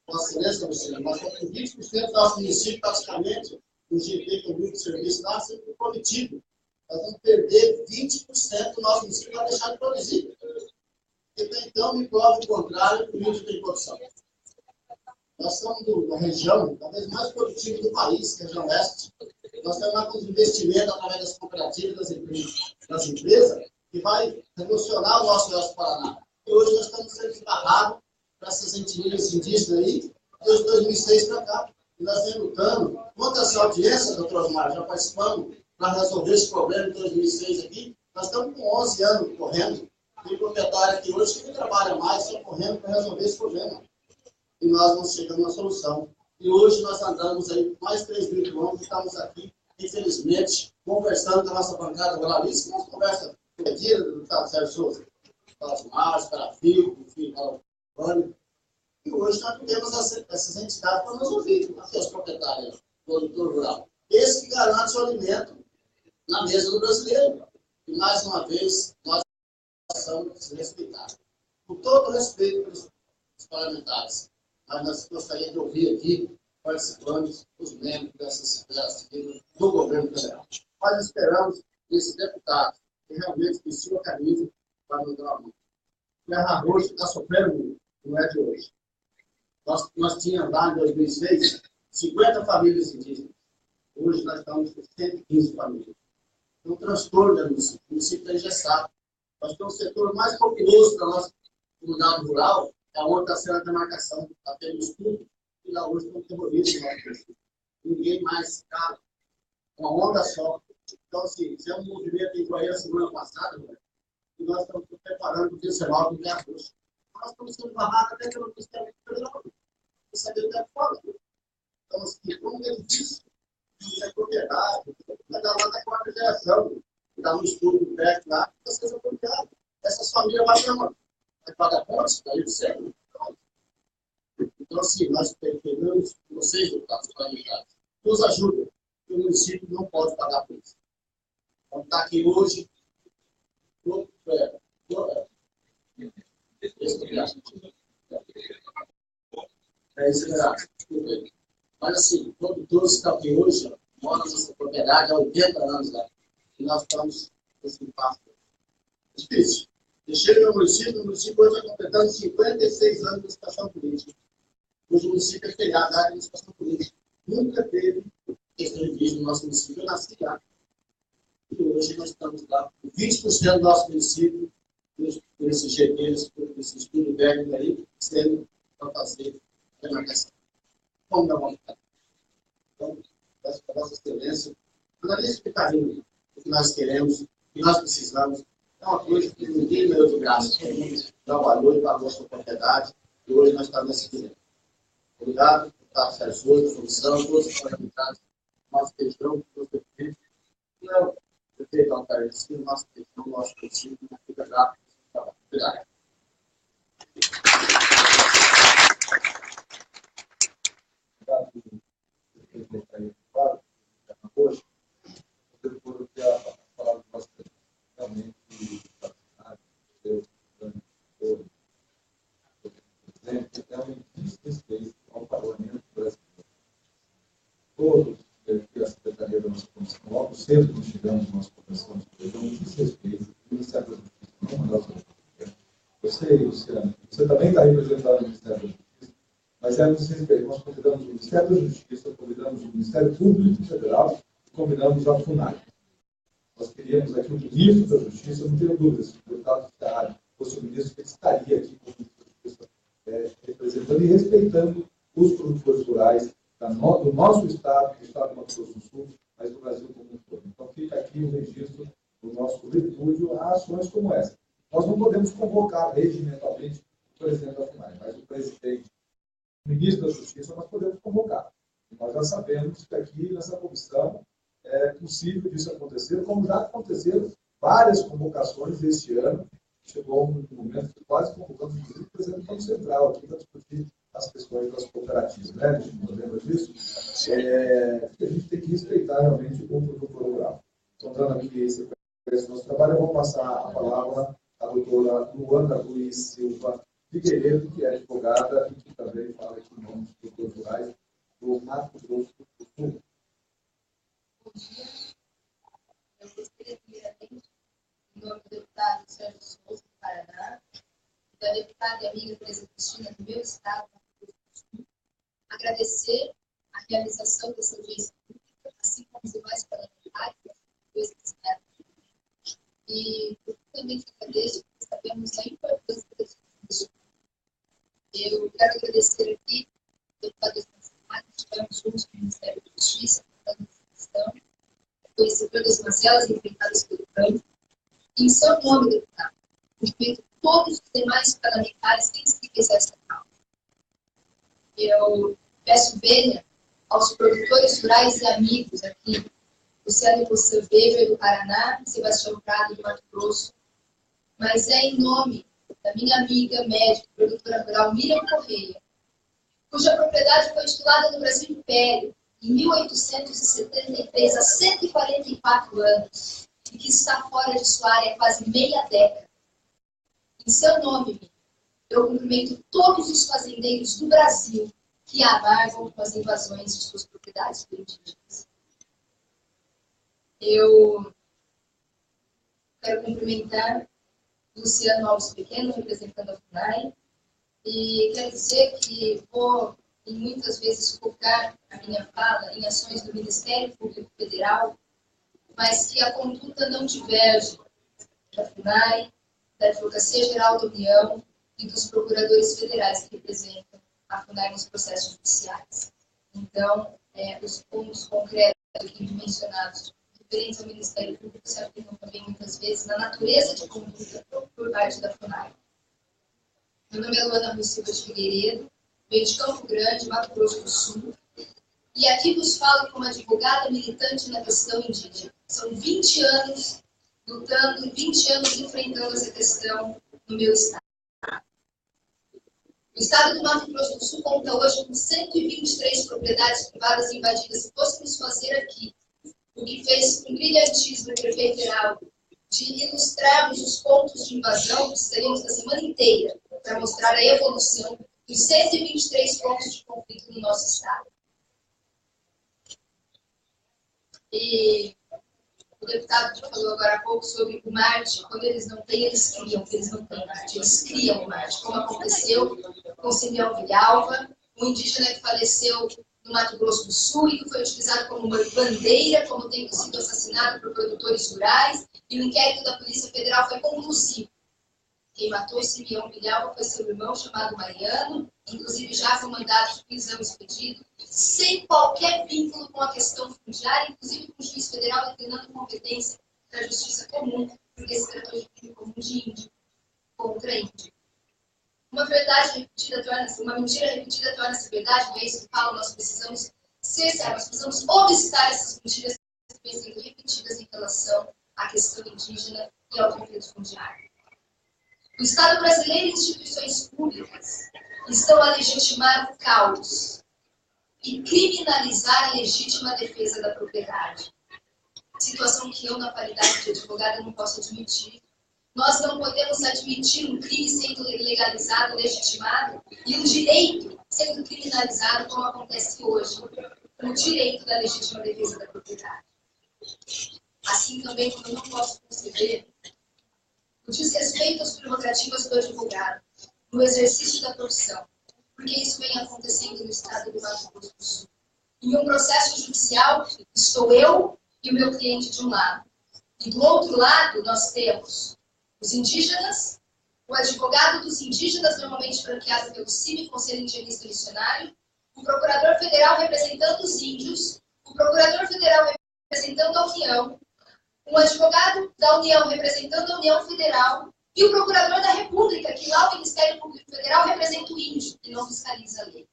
Vossa Excelência, Luciano, nós estamos com 20% do nosso município, praticamente, o GP, que é o grupo de serviço lá, sempre prometido. Nós vamos perder 20% do nosso município para deixar de produzir. Porque então me prova o contrário, que o índio tem produção. Nós somos da região, talvez mais produtiva do país, que é a região oeste. Nós temos lá com os investimentos através das cooperativas, das empresas, que vai revolucionar o nosso oeste do Paraná. E hoje nós estamos sendo esbarrados para essas etnias indígenas aí, desde 2006 para cá. E nós vem lutando contra essa audiência, doutor Osmar, já participamos para resolver esse problema em 2006 aqui. Nós estamos com 11 anos correndo. Tem proprietário aqui hoje que não trabalha mais, só correndo para resolver esse problema. E nós não chegamos à solução. E hoje nós andamos aí mais 3 mil quilômetros, estamos aqui, infelizmente, conversando com a nossa bancada ruralista, que nós conversa com a dia do deputado Sérgio Souza, para os Márcio, para a FIO, enfim, para o Pânico. E hoje nós temos essas entidades para nos ouvir, aqui os proprietários, produtor rural. Esse que garante o alimento na mesa do brasileiro. E mais uma vez, nós somos respeitados. Com todo respeito pelos parlamentares. Mas nós gostaríamos de ouvir aqui participantes, os membros dessa Assembleia Civil do governo federal. Nós esperamos esse deputado que realmente se organize para nos dar a mão. Terra Roxa está sofrendo muito, não é de hoje. Nós tínhamos lá em 2006 50 famílias indígenas. Hoje nós estamos com 115 famílias. É um transtorno do município. O município está engessado. Nós temos o setor mais populoso da nossa comunidade rural, é onde está sendo a demarcação. Está tendo estudo e lá hoje estão terroristas. Ninguém mais cabe. Uma onda só. Então, assim, isso é um movimento em Goiânia semana passada, né? E nós estamos preparando o 19 de agosto. Nós estamos sendo barrados até pelo Ministério Federal. saber o que é fora. Então, assim, como ele disse, isso é propriedade, vai dar lá da quarta geração, dá um estudo perto lá, as coisas apropriadas. Essas famílias vai pagar pontos, daí você. Então, assim, nós pegamos vocês, deputados parlamentares, nos ajudam, porque o município não pode pagar por isso. Então, está aqui hoje, é isso mesmo. Mas, assim, todos que estão aqui hoje, moram na nossa propriedade há 80 anos lá, e nós estamos nesse passo. É difícil. Eu chego no município hoje está completando 56 anos de situação política. Hoje o município é feriado da área de situação política. Nunca teve questão de vídeo no nosso município. Eu nasci lá. E hoje nós estamos lá. 20% do nosso município, por esses GTs, por esse estudo técnico aí, sendo para fazer a demarcação. Como da vontade. Então, peço para a Vossa Excelência, analise com carinho o que nós queremos, o que nós precisamos. É uma coisa que ninguém ganhou de graça. Todo mundo trabalhou e pagou a sua propriedade. E hoje nós estamos nesse direito. Obrigado, deputado Sérgio Souza, comissão, todos os parlamentares, nossa questão, todos os prefeitos. Não, prefeito Altair, nossa questão, nosso princípio, fica grato. Obrigado. Hoje, depois do que a palavra bastante, realmente, Deus, o presidente, realmente desrespeito ao parlamento brasileiro. Todos que a Secretaria da nossa comissão, logo cedo nós chegamos na nossa comissão de presidão, desrespeito, o Ministério da Justiça não mandar o seu. Eu sei, Luciano, você também está representando o Ministério da Justiça, mas é um desrespeito. Nós convidamos o Ministério da Justiça, convidamos o Ministério Público Federal e convidamos a FUNAI. Nós queríamos aqui o ministro da Justiça, não tenho dúvidas, se o deputado Ficardi fosse o ministro, ele estaria aqui com o ministro da Justiça, representando e respeitando os produtores rurais do nosso estado, do estado do Mato Grosso do Sul, mas do Brasil como um todo. Então fica aqui o registro do nosso repúdio a ações como essa. Nós não podemos convocar regimentalmente o presidente da FUNAI, mas o presidente, o ministro da Justiça, nós podemos convocar. E nós já sabemos que aqui nessa comissão é possível disso acontecer, como já aconteceram várias convocações este ano. Chegou um momento que quase convocamos o presidente do Banco Central aqui para discutir as questões das cooperativas, né? A gente não lembra disso. A gente tem que respeitar realmente o produtor rural. Então, dando aqui esse nosso trabalho, eu vou passar a palavra à doutora Luana Ruiz Silva Figueiredo, que é advogada e que também fala aqui em nome dos produtores rurais do Mato Grosso do Sul. Bom dia. Eu gostaria, primeiramente, em nome do deputado Sérgio Souza, do Paraná, e da deputada e amiga Teresa Cristina, do meu estado, Mato Grosso do Sul, agradecer a realização dessa audiência pública, assim como os demais parlamentares, dois expertos, e também agradeço, porque sabemos a importância desse discurso. Eu quero agradecer aqui ao deputado Estancilar, que estivemos juntos com o Ministério da Justiça, tratando dessa questão, conhecedor das mazelas enfrentadas pelo campo. Em seu nome, deputado, cumprimento todos os demais parlamentares sensíveis a essa causa. Eu peço vênia aos produtores rurais e amigos aqui, Luciano Poçan Weber, do Paraná, Sebastião Prado, do Mato Grosso, mas é em nome da minha amiga médica, produtora rural Miriam Correia, cuja propriedade foi titulada no Brasil Império em 1873, há 144 anos, e que está fora de sua área há quase meia década. Em seu nome, eu cumprimento todos os fazendeiros do Brasil que amargam com as invasões de suas propriedades por indígenas. Eu quero cumprimentar Luciano Alves Pequeno, representando a FUNAI, e quero dizer que vou, e muitas vezes, focar a minha fala em ações do Ministério Público Federal, mas que a conduta não diverge da FUNAI, da Advocacia Geral da União e dos procuradores federais que representam a FUNAI nos processos judiciais. Então, os pontos concretos aqui mencionados referentes ao Ministério Público se aplicam também muitas vezes na natureza de conduta por parte da FUNAI. Meu nome é Luana Ruiz Silva de Figueiredo, Venho de Campo Grande, Mato Grosso do Sul, e aqui vos falo como advogada militante na questão indígena. São 20 anos lutando, 20 anos enfrentando essa questão no meu estado. O estado do Mato Grosso do Sul conta hoje com 123 propriedades privadas invadidas. Se fôssemos fazer aqui o que fez com brilhantismo o prefeito Heraldo, de ilustrarmos os pontos de invasão, precisaríamos da semana inteira para mostrar a evolução dos 123 pontos de conflito no nosso estado. E o deputado falou agora há pouco sobre o Marte. Quando eles não têm, eles criam, porque eles não têm Marte. Eles criam o Marte, como aconteceu com Simeão Vilhalva, um indígena que faleceu no Mato Grosso do Sul e que foi utilizado como uma bandeira, como tendo sido assassinado por produtores rurais, e o inquérito da Polícia Federal foi conclusivo. Quem matou o Simeão Vilhalva foi seu irmão, chamado Mariano, inclusive já foi mandado de prisão expedido, sem qualquer vínculo com a questão fundiária, inclusive com o juiz federal declinando competência para a justiça comum, porque se tratou de crime comum de índio contra índio. Uma mentira repetida torna-se verdade, não é isso que falo, nós precisamos cessar, nós precisamos obstar essas mentiras que vêm sendo repetidas em relação à questão indígena e ao conflito fundiário. O Estado brasileiro e instituições públicas estão a legitimar o caos e criminalizar a legítima defesa da propriedade. Situação que eu, na qualidade de advogada, não posso admitir. Nós não podemos admitir um crime sendo legalizado, legitimado, e um direito sendo criminalizado, como acontece hoje, o direito da legítima defesa da propriedade. Assim também como eu não posso conceber o desrespeito às prerrogativas do advogado no exercício da profissão, porque isso vem acontecendo no estado do Mato Grosso do Sul. Em um processo judicial, estou eu e o meu cliente de um lado. E do outro lado, nós temos os indígenas, o advogado dos indígenas, normalmente franqueado pelo CIMI, Conselho Indigenista Missionário, o procurador federal representando os índios, o procurador federal representando a União, um advogado da União representando a União Federal e o procurador da República, que lá o Ministério Público Federal representa o índio e não fiscaliza a lei.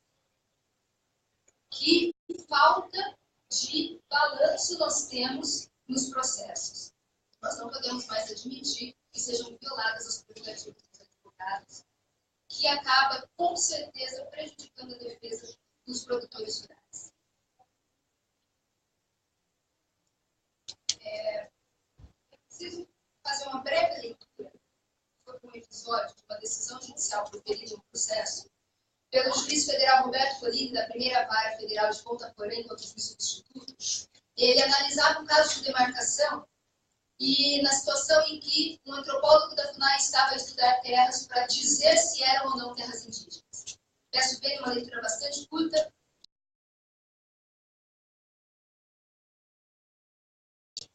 Que falta de balanço nós temos nos processos. Nós não podemos mais admitir que sejam violadas as prerrogativas dos advogados, que acaba, com certeza, prejudicando a defesa dos produtores rurais. Preciso fazer uma breve leitura. Foi um episódio de uma decisão judicial proferida em um processo pelo juiz federal Roberto Folini, da primeira vara federal de Ponta Porã, contra o juiz substituto. Ele analisava um caso de demarcação e na situação em que um antropólogo da FUNAI estava a estudar terras para dizer se eram ou não terras indígenas. Peço bem uma leitura bastante curta.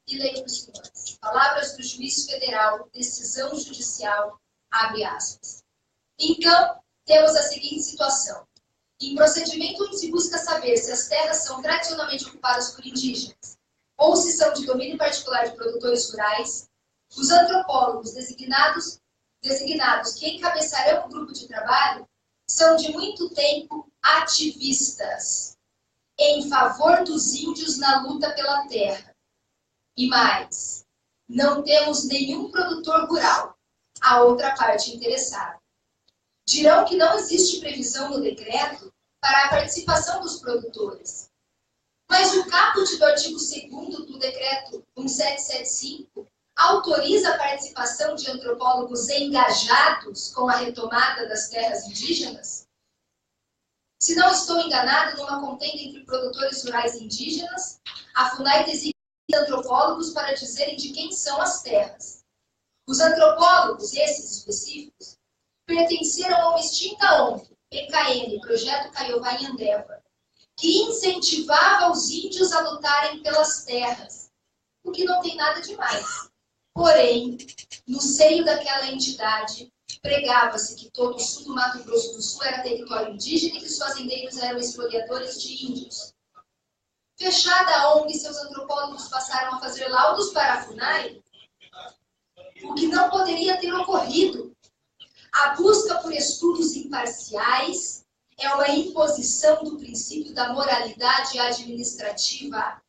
E leio para os senhores. Palavras do juiz federal, decisão judicial, abre aspas. Então, temos a seguinte situação. Em procedimento onde se busca saber se as terras são tradicionalmente ocupadas por indígenas ou se são de domínio particular de produtores rurais, os antropólogos designados que encabeçarão o grupo de trabalho são de muito tempo ativistas em favor dos índios na luta pela terra. E mais, não temos nenhum produtor rural, a outra parte interessada. Dirão que não existe previsão no decreto para a participação dos produtores. Mas o caput do artigo 2º do decreto 1775 autoriza a participação de antropólogos engajados com a retomada das terras indígenas? Se não estou enganado, numa contenda entre produtores rurais e indígenas, a FUNAI designa antropólogos para dizerem de quem são as terras. Os antropólogos, esses específicos, pertenceram a uma extinta ONG, PKN, Projeto Caiová em Andeva, que incentivava os índios a lutarem pelas terras, o que não tem nada demais. Porém, no seio daquela entidade, pregava-se que todo o sul do Mato Grosso do Sul era território indígena e que os fazendeiros eram espoliadores de índios. Fechada a ONG, seus antropólogos passaram a fazer laudos para a FUNAI, o que não poderia ter ocorrido. A busca por estudos imparciais é uma imposição do princípio da moralidade administrativa.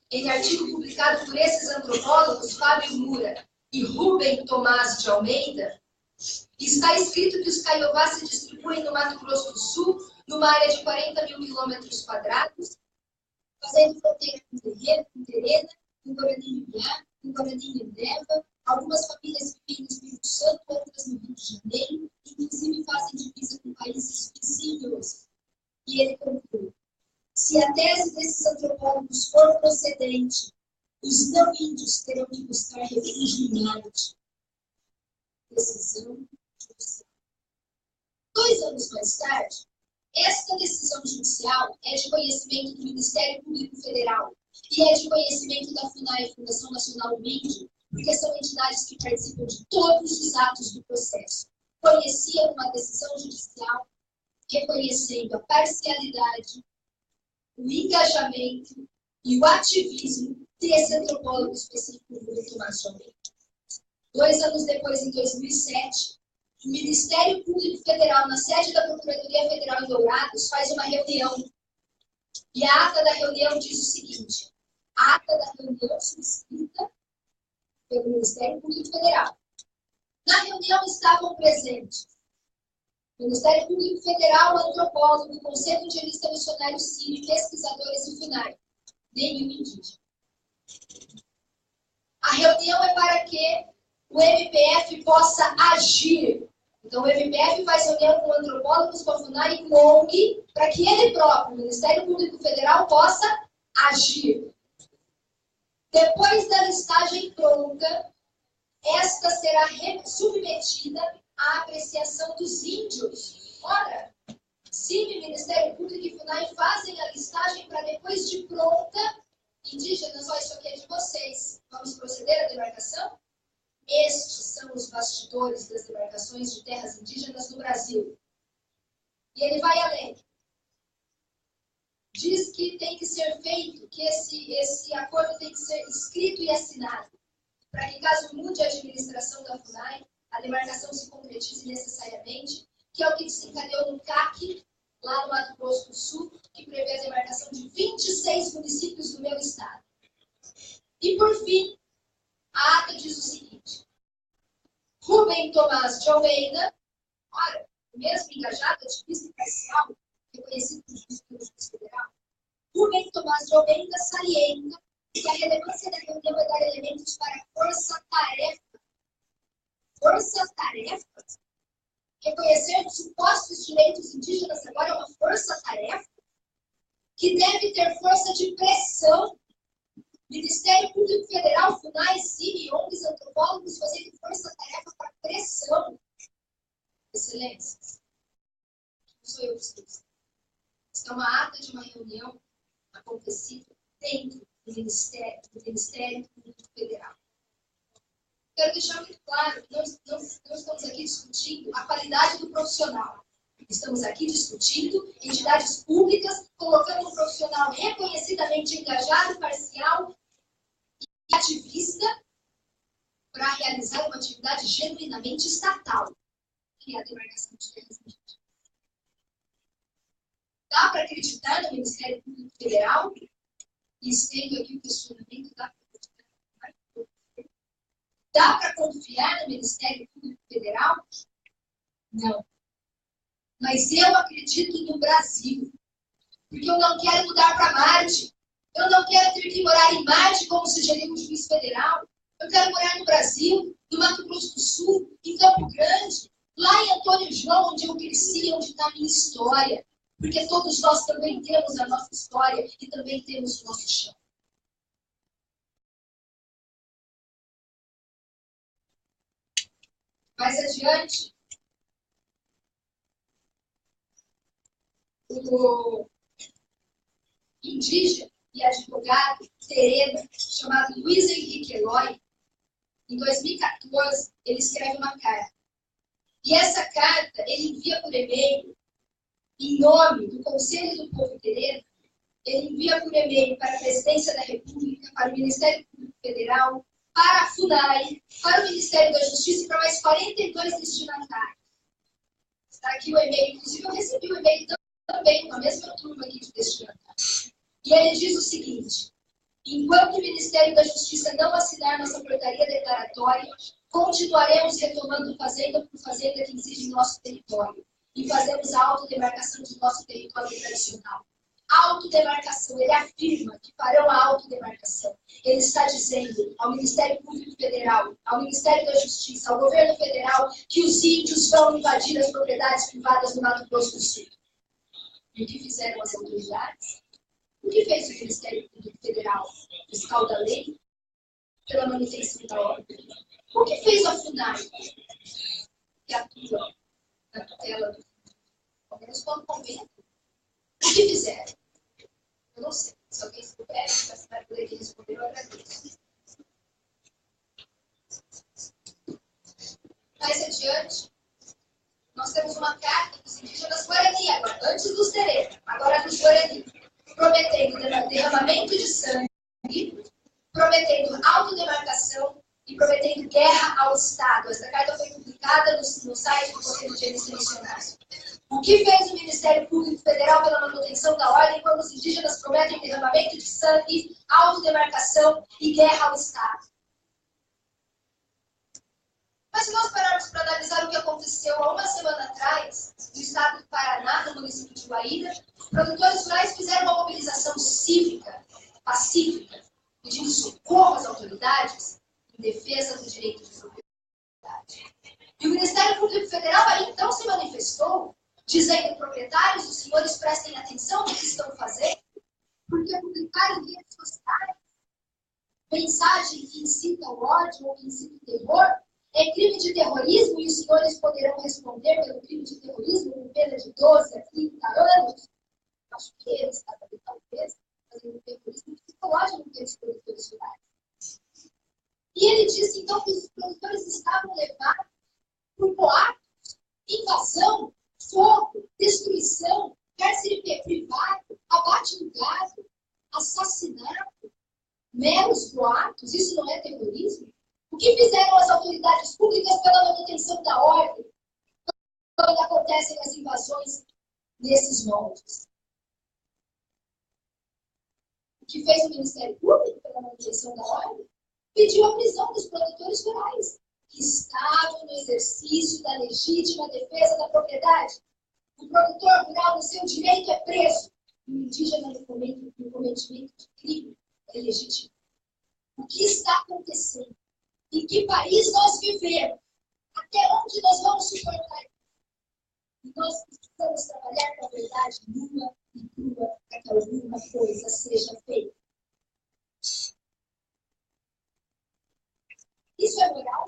Em artigo publicado por esses antropólogos, Fábio Moura e Rubem Tomás de Almeida, está escrito que os caiovás se distribuem no Mato Grosso do Sul, numa área de 40 mil quilômetros quadrados, fazendo fronteira com Terreiro, com Terena, com Guarani-Mibiá, com Guarani-Minerva. Algumas famílias vivem no Espírito Santo, outras no Rio de Janeiro, inclusive fazem divisa com países vizinhos. E ele conclui: se a tese desses antropólogos for procedente, os não índios terão que buscar refúgio em Marte. Decisão judicial. 2 anos mais tarde, esta decisão judicial é de conhecimento do Ministério Público Federal e é de conhecimento da FUNAI, Fundação Nacional do Índio, porque são entidades que participam de todos os atos do processo. Conheciam uma decisão judicial reconhecendo a parcialidade, o engajamento e o ativismo desse antropólogo específico do Tomás de Almeida. 2 anos depois, em 2007, o Ministério Público Federal, na sede da Procuradoria Federal em Dourados, faz uma reunião. E a ata da reunião diz o seguinte: a ata da reunião subscrita pelo Ministério Público Federal. Na reunião estavam presentes o Ministério Público Federal, o antropólogo, o Conselho Indianista Missionário Sírio, pesquisadores e FUNAI. Nenhum indígena. A reunião é para que o MPF possa agir. Então, o MPF faz reunião com antropólogos, com a FUNAI e com o ONG, para que ele próprio, o Ministério Público Federal, possa agir. Depois da listagem pronta, esta será submetida à apreciação dos índios. Ora, CIMI, Ministério Público e FUNAI fazem a listagem para depois de pronta, indígenas, ó, isso aqui é de vocês. Vamos proceder à demarcação? Estes são os bastidores das demarcações de terras indígenas no Brasil. E ele vai além. Diz que tem que ser feito, que esse acordo tem que ser escrito e assinado, para que, caso mude a administração da FUNAI, a demarcação se concretize necessariamente, que é o que desencadeou no CAC, lá no Mato Grosso do Sul, que prevê a demarcação de 26 municípios do meu estado. E, por fim, a ata diz o seguinte: Rubem Tomás de Almeida, ora, o mesmo engajado, ativista imparcial, reconhecido pelo Juiz Federal, Rubem Tomás de Almeida salienta que a relevância da reunião é dar elementos para a força-tarefa. Força-tarefa? Reconhecer os supostos direitos indígenas agora é uma força-tarefa que deve ter força de pressão. Ministério Público Federal, FUNAI, CIMI, ONGs, antropólogos fazendo força-tarefa para pressão. Excelências, não sou eu que estou dizendo. Esta é uma ata de uma reunião acontecida dentro do Ministério Público Federal. Quero deixar muito claro que não estamos aqui discutindo a qualidade do profissional. Estamos aqui discutindo entidades públicas colocando um profissional reconhecidamente engajado, parcial e ativista para realizar uma atividade genuinamente estatal, que é a demarcação de terras indígenas. Dá para acreditar no Ministério Público Federal? E estendo aqui o questionamento, dá para acreditar? Dá para confiar no Ministério Público Federal? Não. Mas eu acredito no Brasil. Porque eu não quero mudar para Marte. Eu não quero ter que morar em Marte, como sugeriu o juiz federal. Eu quero morar no Brasil, no Mato Grosso do Sul, em Campo Grande, lá em Antônio João, onde eu cresci, onde está a minha história. Porque todos nós também temos a nossa história e também temos o nosso chão. Mais adiante, o indígena e advogado terena, chamado Luiz Henrique Eloy, em 2014, ele escreve uma carta. E essa carta ele envia por e-mail, em nome do Conselho do Povo Terena, ele envia por e-mail para a Presidência da República, para o Ministério Público Federal, para a FUNAI, para o Ministério da Justiça e para mais 42 destinatários. Está aqui o e-mail, inclusive eu recebi o e-mail também com a mesma turma aqui de destinatários. E ele diz o seguinte: enquanto o Ministério da Justiça não assinar nossa portaria declaratória, continuaremos retomando fazenda por fazenda que incide em nosso território e fazemos a autodemarcação do nosso território tradicional. Autodemarcação, ele afirma que farão a autodemarcação. Ele está dizendo ao Ministério Público Federal, ao Ministério da Justiça, ao governo federal, que os índios vão invadir as propriedades privadas do Mato Grosso do Sul. E o que fizeram as autoridades? O que fez o Ministério Público Federal? Fiscal da lei? Pela manutenção da ordem? O que fez a FUNAI? Que atua na tutela do pelo menos quando convém. O que fizeram? Eu não sei. Se alguém souber, se vai poder responder, eu agradeço. Mais adiante, nós temos uma carta dos indígenas Guarani, agora, antes dos Terê, agora dos Guarani, prometendo derramamento de sangue, prometendo autodemarcação e prometendo guerra ao Estado. Essa carta foi publicada no site do Conselho de Eleições Nacionais. O que fez o Ministério Público Federal pela manutenção da ordem quando os indígenas prometem derramamento de sangue, autodemarcação e guerra ao Estado? Mas se nós pararmos para analisar o que aconteceu há uma semana atrás, no estado do Paraná, no município de Guaíra, produtores rurais fizeram uma mobilização cívica, pacífica, pedindo socorro às autoridades em defesa do direito de propriedade. E o Ministério Público Federal aí então se manifestou, dizendo proprietários, os senhores prestem atenção no que estão fazendo, porque publicar em redes sociais mensagem que incita o ódio ou que incita o terror é crime de terrorismo e os senhores poderão responder pelo crime de terrorismo com pena de 12 a 30 anos. Acho que ele está talvez fazendo terrorismo psicológico pelos produtores rurais. E ele disse então que os produtores estavam levados por boatos, invasão, fogo, destruição, cárcere privado, abate no gado, assassinato, meros boatos. Isso não é terrorismo? O que fizeram as autoridades públicas pela manutenção da ordem quando acontecem as invasões nesses moldes? O que fez o Ministério Público pela manutenção da ordem? Pediu a prisão dos produtores rurais, que estavam no exercício da legítima defesa da propriedade. O produtor rural, no seu direito, é preso. E o indígena, no cometimento de crime, é legítimo. O que está acontecendo? Em que país nós vivemos? Até onde nós vamos suportar? E nós precisamos trabalhar com a verdade nua e crua para que alguma coisa seja feita. Isso é moral?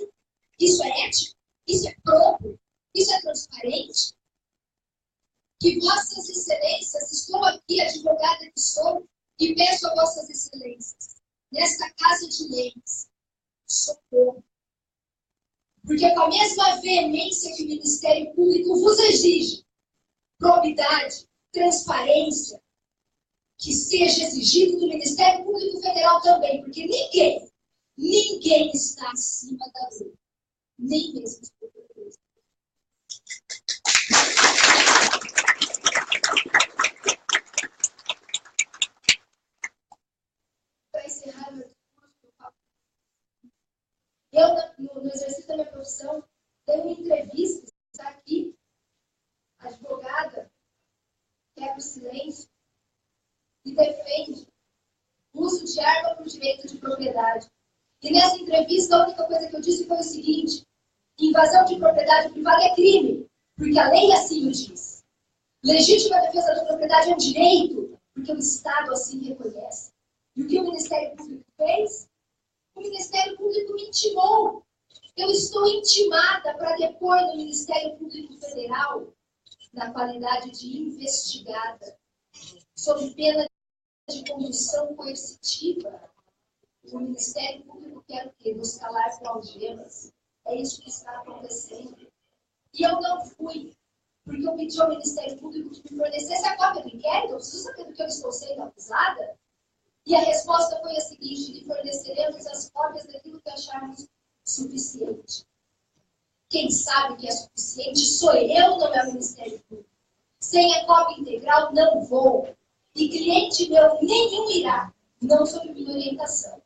Isso é ético? Isso é próprio? Isso é transparente? Que vossas excelências, estou aqui, advogada que sou, e peço a vossas excelências, nesta casa de leis, socorro. Porque com a mesma veemência que o Ministério Público vos exige, probidade, transparência, que seja exigido do Ministério Público Federal também, porque ninguém está acima da lei, nem mesmo os procuradores. Para encerrar meu discurso, eu, no exercício da minha profissão, dei uma entrevista, está aqui, advogada, quebra o silêncio e defende o uso de arma por direito de propriedade. E nessa entrevista, a única coisa que eu disse foi o seguinte: invasão de propriedade privada é crime, porque a lei assim o diz. Legítima defesa da propriedade é um direito, porque o Estado assim reconhece. E o que o Ministério Público fez? O Ministério Público me intimou. Eu estou intimada para depor no Ministério Público Federal, na qualidade de investigada, sob pena de condução coercitiva. O Ministério Público quer o quê? Nos calar com algemas. É isso que está acontecendo. E eu não fui, porque eu pedi ao Ministério Público que me fornecesse a cópia do inquérito. Eu preciso saber do que eu estou sendo acusada. E a resposta foi a seguinte: lhe forneceremos as cópias daquilo que acharmos suficiente. Quem sabe que é suficiente sou eu, não é o Ministério Público. Sem a cópia integral, não vou. E cliente meu nenhum irá, não sob minha orientação.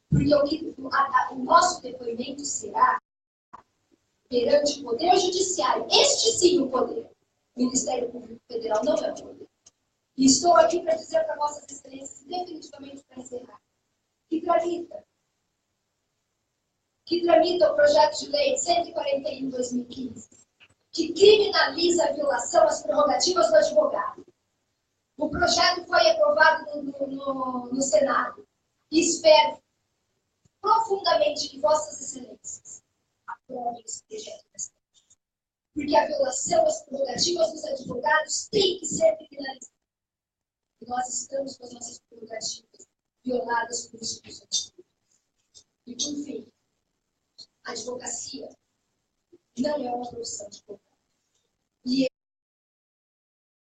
Porque o nosso depoimento será perante o Poder Judiciário. Este sim o poder. O Ministério Público Federal não é o poder. E estou aqui para dizer para Vossas Excelências, definitivamente para encerrar, que tramita o projeto de lei 141/2015, que criminaliza a violação às prerrogativas do advogado. O projeto foi aprovado no Senado. E espero profundamente que Vossas Excelências aprovem esse projeto desta lei. Porque a violação às prerrogativas dos advogados tem que ser criminalizada. E nós estamos com as nossas prerrogativas violadas por instituições públicas. E, por fim, a advocacia não é uma profissão de advogado. E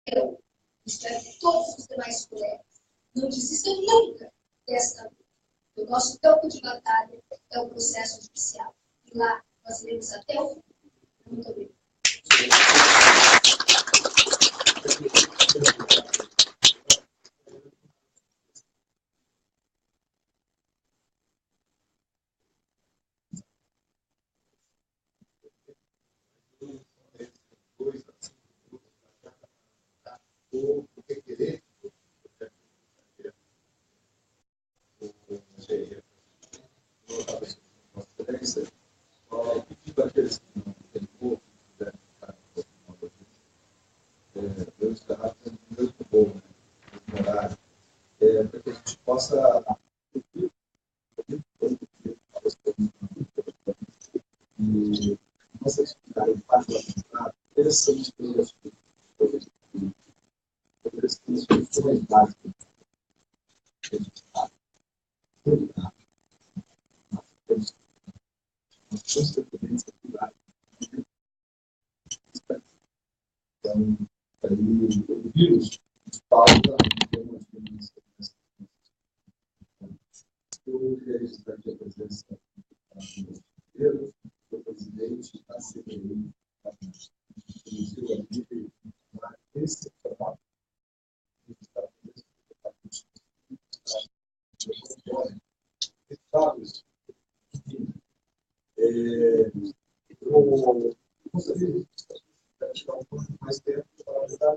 eu espero que todos os demais colegas não desistam nunca desta luta. O nosso campo de batalha é o processo judicial. E lá nós iremos até o fim. Muito obrigada. Para que a gente possa e nossa atividade parte da contrato, interessante pelas coisas básicas que a gente está nós temos também essa atividade. Então, aí, o vírus pauta eu queria registrar aqui a presença do brasileiro, do presidente da CBI, da Brasil, aqui, uma excepcional. Eu gostaria de tirar um pouco mais tempo para ajudar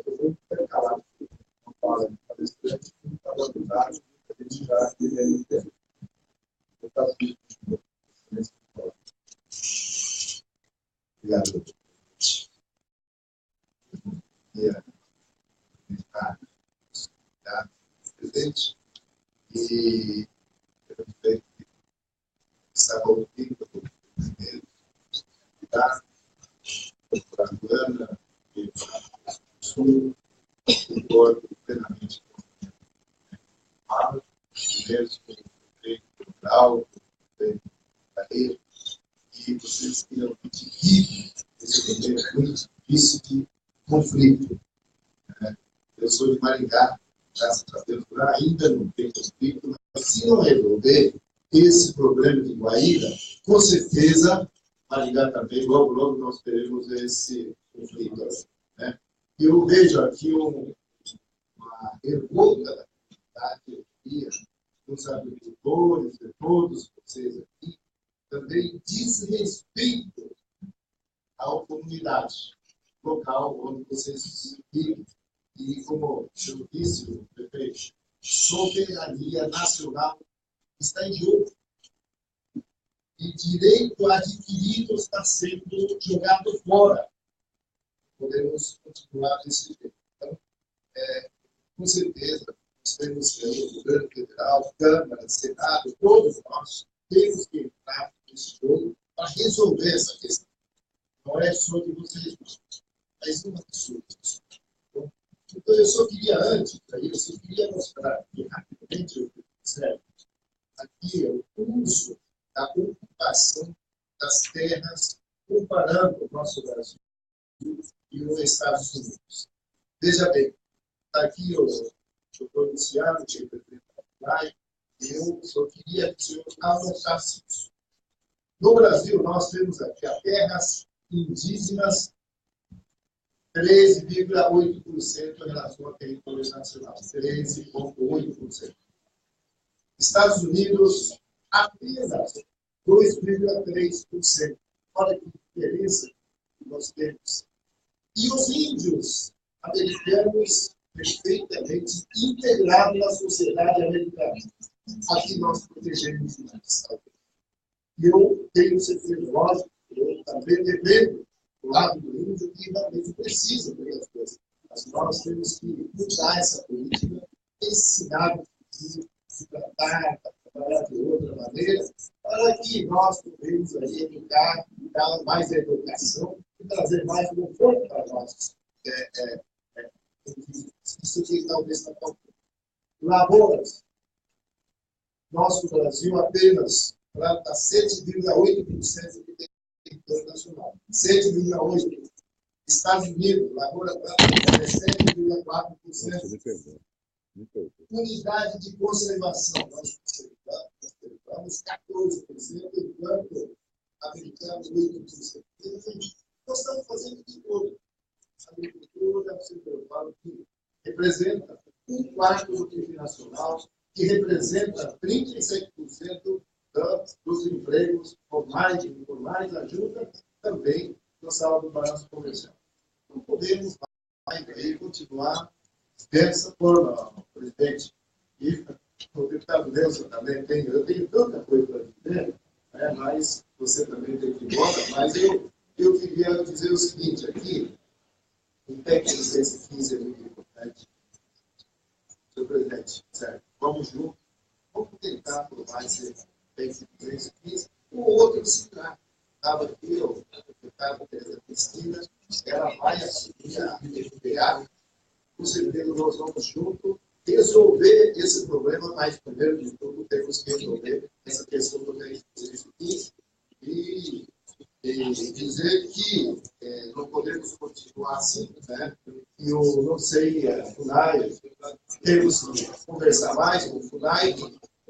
eu vou intercalar uma fala de palestrante com a habilidade de tirar ele aí dentro. Obrigado. Presidente, e eu tenho que estava ouvindo o primeiro, da Ana, e Sul, concordo plenamente com o primeiro, cultural, carreira, e vocês tinham vivido esse momento muito difícil de conflito. Eu sou de Maringá, graças a Deus, ainda não tem conflito, mas se não resolver esse problema de Guaíra, com certeza, Maringá também, logo, logo nós teremos esse conflito. Né? Eu vejo aqui uma revolta da comunidade, dos agricultores, de todos vocês aqui, também desrespeito à comunidade local onde vocês vivem. E, como eu disse, o prefeito, soberania nacional está em jogo. E direito adquirido está sendo jogado fora. Podemos continuar desse jeito. Então, com certeza, nós temos o governo federal, Câmara, Senado, todos nós temos que entrar nesse jogo para resolver essa questão. Não é só de vocês, mas uma pessoa. Então, eu só queria, antes, eu só queria mostrar aqui, rapidamente, aqui é o uso da ocupação das terras, comparando o nosso Brasil e os Estados Unidos. Veja bem, está aqui o doutor Luciano, que é o prefeito da Praia, eu só queria que o senhor anotasse isso. No Brasil, nós temos aqui as terras indígenas, 13,8% em relação a territórios nacionais, 13,8%. Estados Unidos, apenas 2,3%. Olha que diferença que nós temos. E os índios americanos perfeitamente integrados na sociedade americana. Aqui nós protegemos mais. E eu tenho certeza, lógico, eu também dependo do lado do índio que realmente precisa de as coisas. Mas nós temos que mudar essa política, ensinar o filho, se tratar, trabalhar de outra maneira, para que nós podemos aí educar, dar mais educação e trazer mais conforto para nós. Isso que talvez está faltando. Lavouras. Nosso Brasil apenas planta 7,8% de território nacional. 7,8%. Estados Unidos, lavoura planta 17,4%. Unidade de conservação. Nós conservamos 14%, enquanto americanos 8%. Nós estamos fazendo de tudo. A agricultura, eu falo que representa 1/4 do PIB nacional, que representa 37% dos empregos formais e informais, ajuda também no saldo do balanço comercial. Não podemos mais aí continuar dessa forma, presidente. E o deputado Nelson também tem, eu tenho tanta coisa para dizer, né, mas você também tem que ir embora, mas eu queria dizer o seguinte aqui, o PEC 615 é muito importante. Senhor presidente, certo, vamos juntos, vamos tentar aprovar esse PEC 615, o outro citar. Estava aqui, o deputado Teresa Cristina, ela vai assumir a FPA, com certeza nós vamos juntos resolver esse problema, mas primeiro de tudo temos que resolver essa questão do PEC 615 e dizer que não podemos continuar assim, né? E eu não sei, a FUNAI, temos que conversar mais com o FUNAI,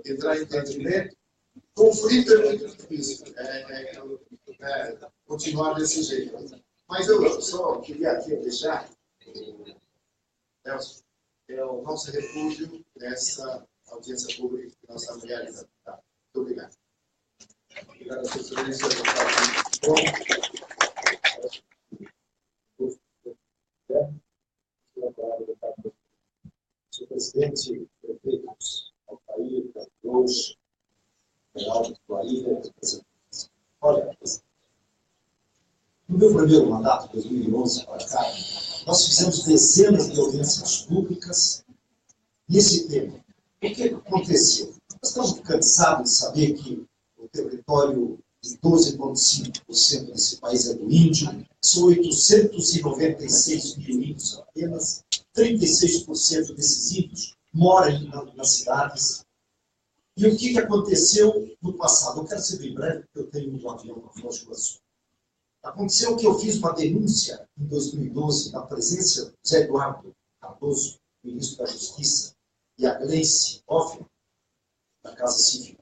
entrar em entendimento. Conflito é muito difícil, continuar desse jeito. Mas eu só queria aqui deixar, Nelson, o nosso refúgio nessa audiência pública que nós estamos realizando. Tá? Muito obrigado. Obrigado, Sua Excelência. Senhor presidente, prefeitos, Altair, Carlos, Geraldo, Bahia, olha, no meu primeiro mandato, 2011 para cá, nós fizemos dezenas de audiências públicas nesse tema. O que aconteceu? Nós estamos cansados de saber que o território de 12,5% desse país é do índio, são 896 mil índios apenas, 36% desses índios moram nas cidades. E o que aconteceu no passado? Eu quero ser bem breve, porque eu tenho um avião para Foz do Iguaçu. Aconteceu que eu fiz uma denúncia em 2012, na presença do Zé Eduardo Cardoso, ministro da Justiça, e a Gleice Hoffmann, da Casa Civil.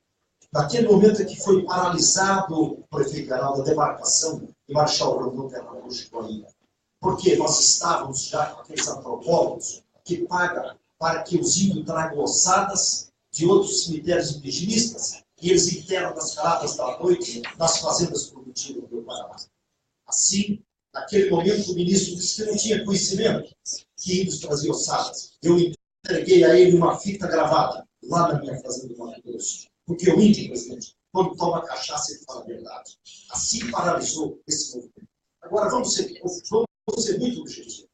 Naquele momento em que foi paralisado o prefeito geral da demarcação de Marechal Rondon Pernambuco, Bahia. Porque nós estávamos já com aqueles antropólogos que pagam para que os índios tragam ossadas de outros cemitérios indigenistas e eles enterram nas caladas da noite nas fazendas produtivas do Paraná. Assim, naquele momento, o ministro disse que não tinha conhecimento que índios traziam ossadas. Eu entreguei a ele uma fita gravada lá na minha fazenda do Mato Grosso. Porque o índio, presidente, quando toma cachaça, ele fala a verdade. Assim paralisou esse movimento. Agora, vamos ser muito objetivos.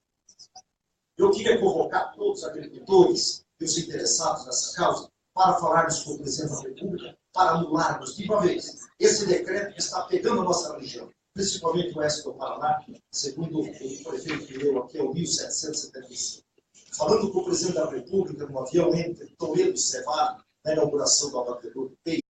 Eu queria convocar todos os agricultores e os interessados nessa causa para falarmos com o presidente da República, para anularmos de uma vez esse decreto que está pegando a nossa região, principalmente o oeste do Paraná, segundo o prefeito que leu aqui, é o 1775. Falando com o presidente da República, no avião entre Toledo e Ceará, na inauguração do abatedor do Peixe,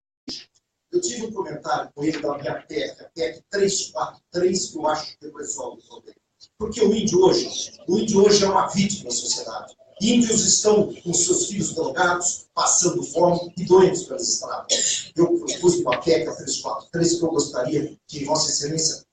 eu tive um comentário com ele da minha PEC, a PEC 343, que eu acho que o pessoal do poder. Porque o índio hoje é uma vítima da sociedade. Índios estão com seus filhos drogados, passando fome e doentes pelas estradas. Eu propus uma PEC 343 que eu gostaria que Vossa Excelência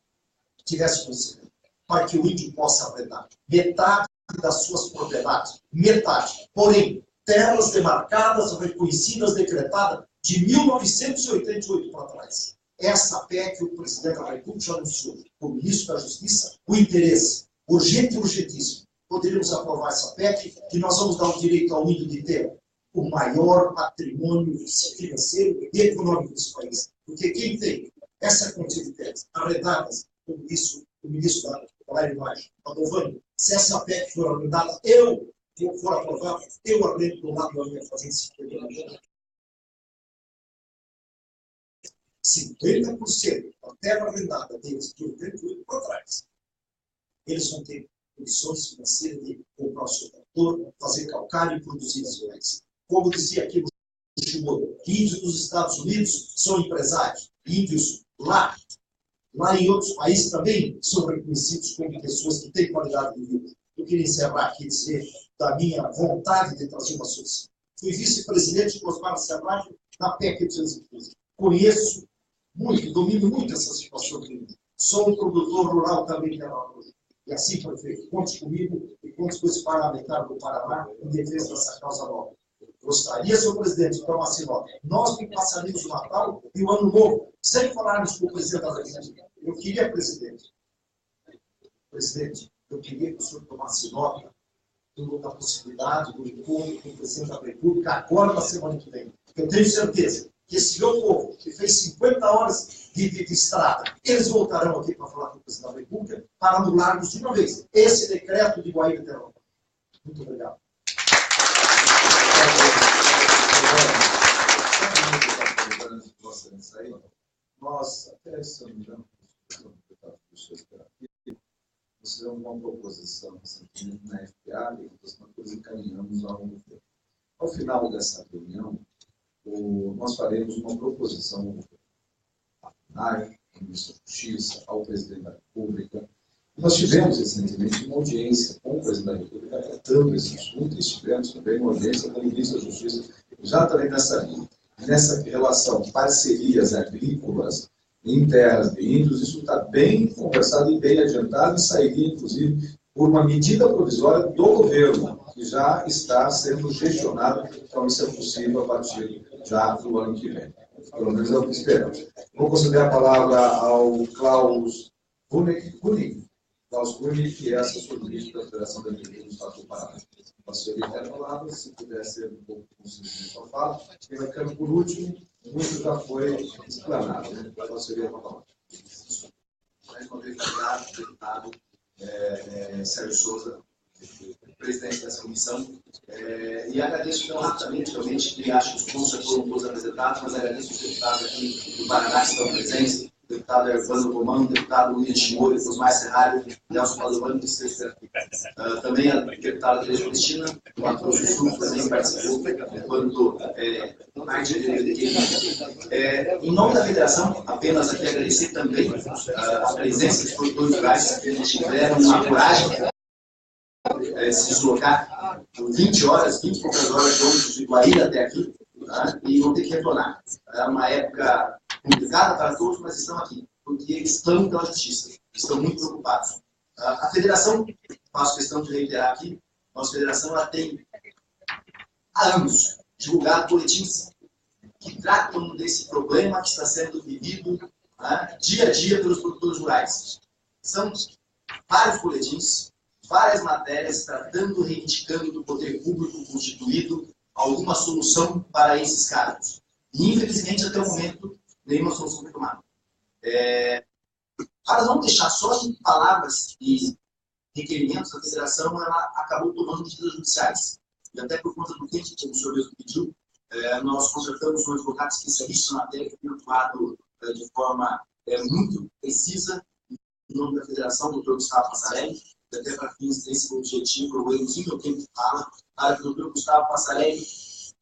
tivesse conhecimento, para que o índio possa arrendar metade das suas propriedades, metade. Porém, terras demarcadas, reconhecidas, decretadas de 1988 para trás. Essa PEC o presidente da República já anunciou, o ministro da Justiça, o interesse urgente e urgentíssimo. Poderíamos aprovar essa PEC, que nós vamos dar o direito ao índio de ter o maior patrimônio financeiro e econômico desse país. Porque quem tem essa quantia de terras arrendadas, como disse o ministro lá embaixo, Padovani, se essa PEC for arrendada, for aprovada, eu arrendo do lado da minha fazenda 50% da terra arrendada deles de 88 para trás. Eles vão ter condições financeiras de comprar o seu trator, fazer calcário e produzir as coisas. Como dizia aqui o Shimoda, índios dos Estados Unidos são empresários, índios lá em outros países também são reconhecidos como pessoas que têm qualidade de vida. Eu queria encerrar aqui e dizer da minha vontade de trazer uma solução. Fui vice-presidente de Osmar Serragem na PEC 215. Conheço muito, domino muito essa situação do índio. Sou um produtor rural também de Alagoas. E assim, prefeito, conte comigo e conte com esse parlamentar do Paraná em defesa dessa causa nova. Gostaria, senhor presidente, de tomar assim nota. Nós que passaríamos o Natal e o Ano Novo, sem falarmos com o presidente da República. Eu queria, presidente, eu queria que o senhor tomasse nota da possibilidade do encontro com o presidente da República agora na semana que vem. Eu tenho certeza que esse meu povo, que fez 50 horas de estrada, eles voltarão aqui para falar com o presidente da República para anularmos de uma vez esse decreto de Guaíba e Terra. Muito obrigado. Nós, até se não me engano, nós fizemos uma proposição recentemente na FPA e nós encaminhamos ao governo. Ao final dessa reunião, nós faremos uma proposição à FUNAI, ao ministro da Justiça, ao presidente da República. Nós tivemos recentemente uma audiência com o presidente da República tratando esse assunto, e tivemos também uma audiência com o ministro da Justiça, já também nessa linha. Nessa relação de parcerias agrícolas em terras de índios, isso está bem conversado e bem adiantado, e sairia, inclusive, por uma medida provisória do governo, que já está sendo gestionada, então isso é possível a partir já do ano que vem. Pelo menos é o que esperamos. Vou conceder a palavra ao Klaus Kunig, que é assessor jurídico da Federação da Agricultura do Estado do Paraná. A senhora tem a palavra, se puder ser um pouco consistente com a fala. E vai ficando por último, muito já foi explanado. A senhora tem a palavra. Mais uma vez, obrigado, deputado Sérgio Souza, presidente dessa comissão. E agradeço então rapidamente, realmente, que acho que os pontos já foram todos apresentados, mas agradeço os deputados aqui do Paraná que estão presentes, o deputado Evandro Romano, o deputado William Shimori, o Osmar Serralho, Nelson Padovani, que esteve aqui. Também a deputada Tereza Cristina, o Mato Grosso do Sul, também participou quando parte em nome da federação, apenas aqui agradecer também a presença dos produtores rurais que tiveram uma coragem se deslocar por 20 horas, 20 e poucas horas de ônibus de Guaíra até aqui, tá? E vão ter que retornar. É uma época complicada para todos, mas estão aqui, porque eles clamam pela justiça, estão muito preocupados. A federação, faço questão de reiterar aqui, nossa federação ela tem há anos divulgado boletins que tratam desse problema que está sendo vivido dia a dia pelos produtores rurais. São vários boletins, várias matérias tratando, reivindicando do poder público constituído alguma solução para esses casos. E, infelizmente, até o momento, nenhuma solução foi tomada. Para não deixar só em palavras e requerimentos, a federação ela acabou tomando medidas judiciais. E até por conta do tempo, como o senhor mesmo pediu, nós contratamos um advogado especialista na matéria que tem atuado de forma muito precisa em nome da federação, o doutor Gustavo Passarelli, até para fins desse objetivo, eu reduzi meu tempo de fala, para que o doutor Gustavo Passarelli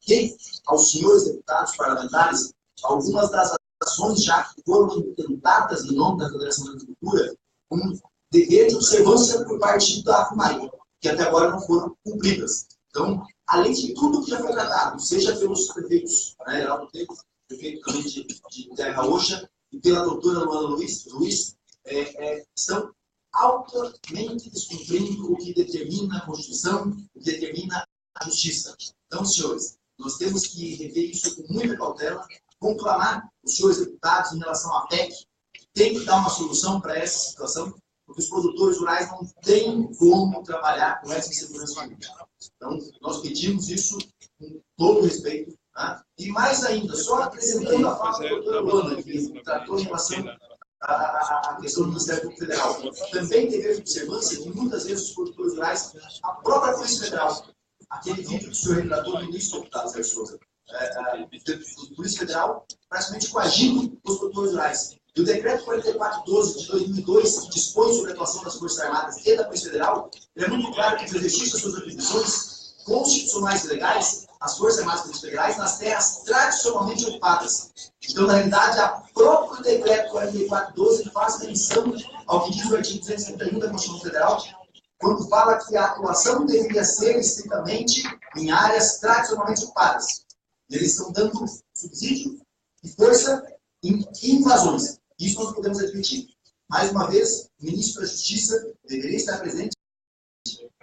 dê aos senhores deputados parlamentares algumas das ações já que foram implementadas em nome da Federação da Agricultura com dever de observância por parte da FUNAI, que até agora não foram cumpridas. Então, além de tudo que já foi tratado, seja pelos prefeitos, né, Heraldo Teco, prefeito também de Terra Oxa, e pela doutora Luana Luiz, estão altamente descumprindo o que determina a Constituição, o que determina a Justiça. Então, senhores, nós temos que rever isso com muita cautela, conclamar os senhores deputados em relação à PEC, que tem que dar uma solução para essa situação, porque os produtores rurais não têm como trabalhar com essa insegurança familiar. Então, nós pedimos isso com todo respeito. Tá? E mais ainda, só apresentando a fala da doutora Luana, que tratou em relação à questão do Ministério Público Federal. Também teve observância que muitas vezes os produtores rurais, a própria Polícia Federal, aquele vídeo que o senhor retratou no início, deputado Sérgio Souza, a Polícia Federal praticamente coagindo os produtores rurais. E o decreto 4412 de 2002, que dispõe sobre a atuação das Forças Armadas e da Polícia Federal, é muito claro que o exercício das suas atribuições constitucionais e legais, as Forças Armadas e Polícia Federais, nas terras tradicionalmente ocupadas. Então, na realidade, a próprio decreto 4412 faz menção ao que diz o artigo 271 da Constituição Federal, quando fala que a atuação deveria ser estritamente em áreas tradicionalmente ocupadas. Eles estão dando subsídio e força em invasões. Isso nós podemos admitir. Mais uma vez, o ministro da Justiça deveria estar presente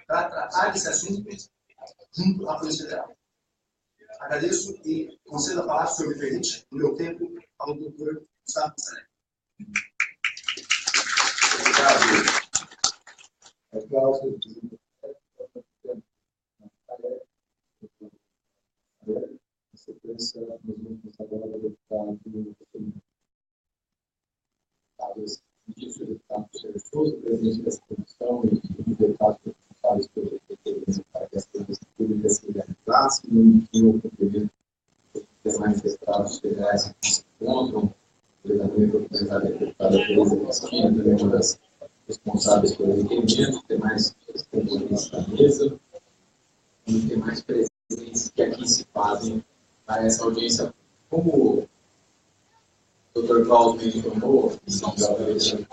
para tratar desse assunto junto à Polícia Federal. Agradeço e concedo a palavra, se o senhor me permite, no meu tempo, ao doutor Gustavo Pissanelli. Obrigado. Na sequência, nós vamos agora ao deputado Sérgio Souza, presidente dessa comissão, e deputados responsáveis pelo PTB para que as coisas públicas se realizassem, e o cumprimento dos demais deputados federais que se encontram, também o representante da deputada Teresa Cristina, também uma das responsáveis pelo requerimento, demais componentes da mesa, e demais presentes que aqui se fazem para essa audiência. Como o Dr. Cláudio informou, o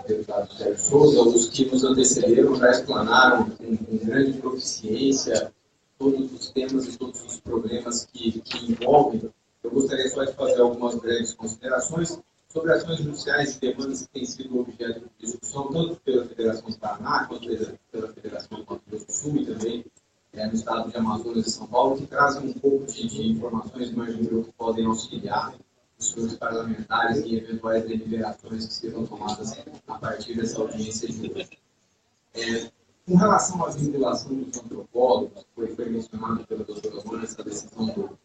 deputado Sérgio Souza, os que nos antecederam já explanaram com grande proficiência todos os temas e todos os problemas que envolvem. Eu gostaria só de fazer algumas breves considerações sobre ações judiciais e demandas que têm sido objeto de discussão, tanto pela Federação do Paraná, quanto pela Federação do Mato Grosso do Sul e também no estado de Amazonas e São Paulo, que trazem um pouco de informações, imagino que podem auxiliar os senhores parlamentares em eventuais deliberações que sejam tomadas a partir dessa audiência de hoje. Com relação à vinculação dos antropólogos, foi mencionado pela doutora Luana essa decisão do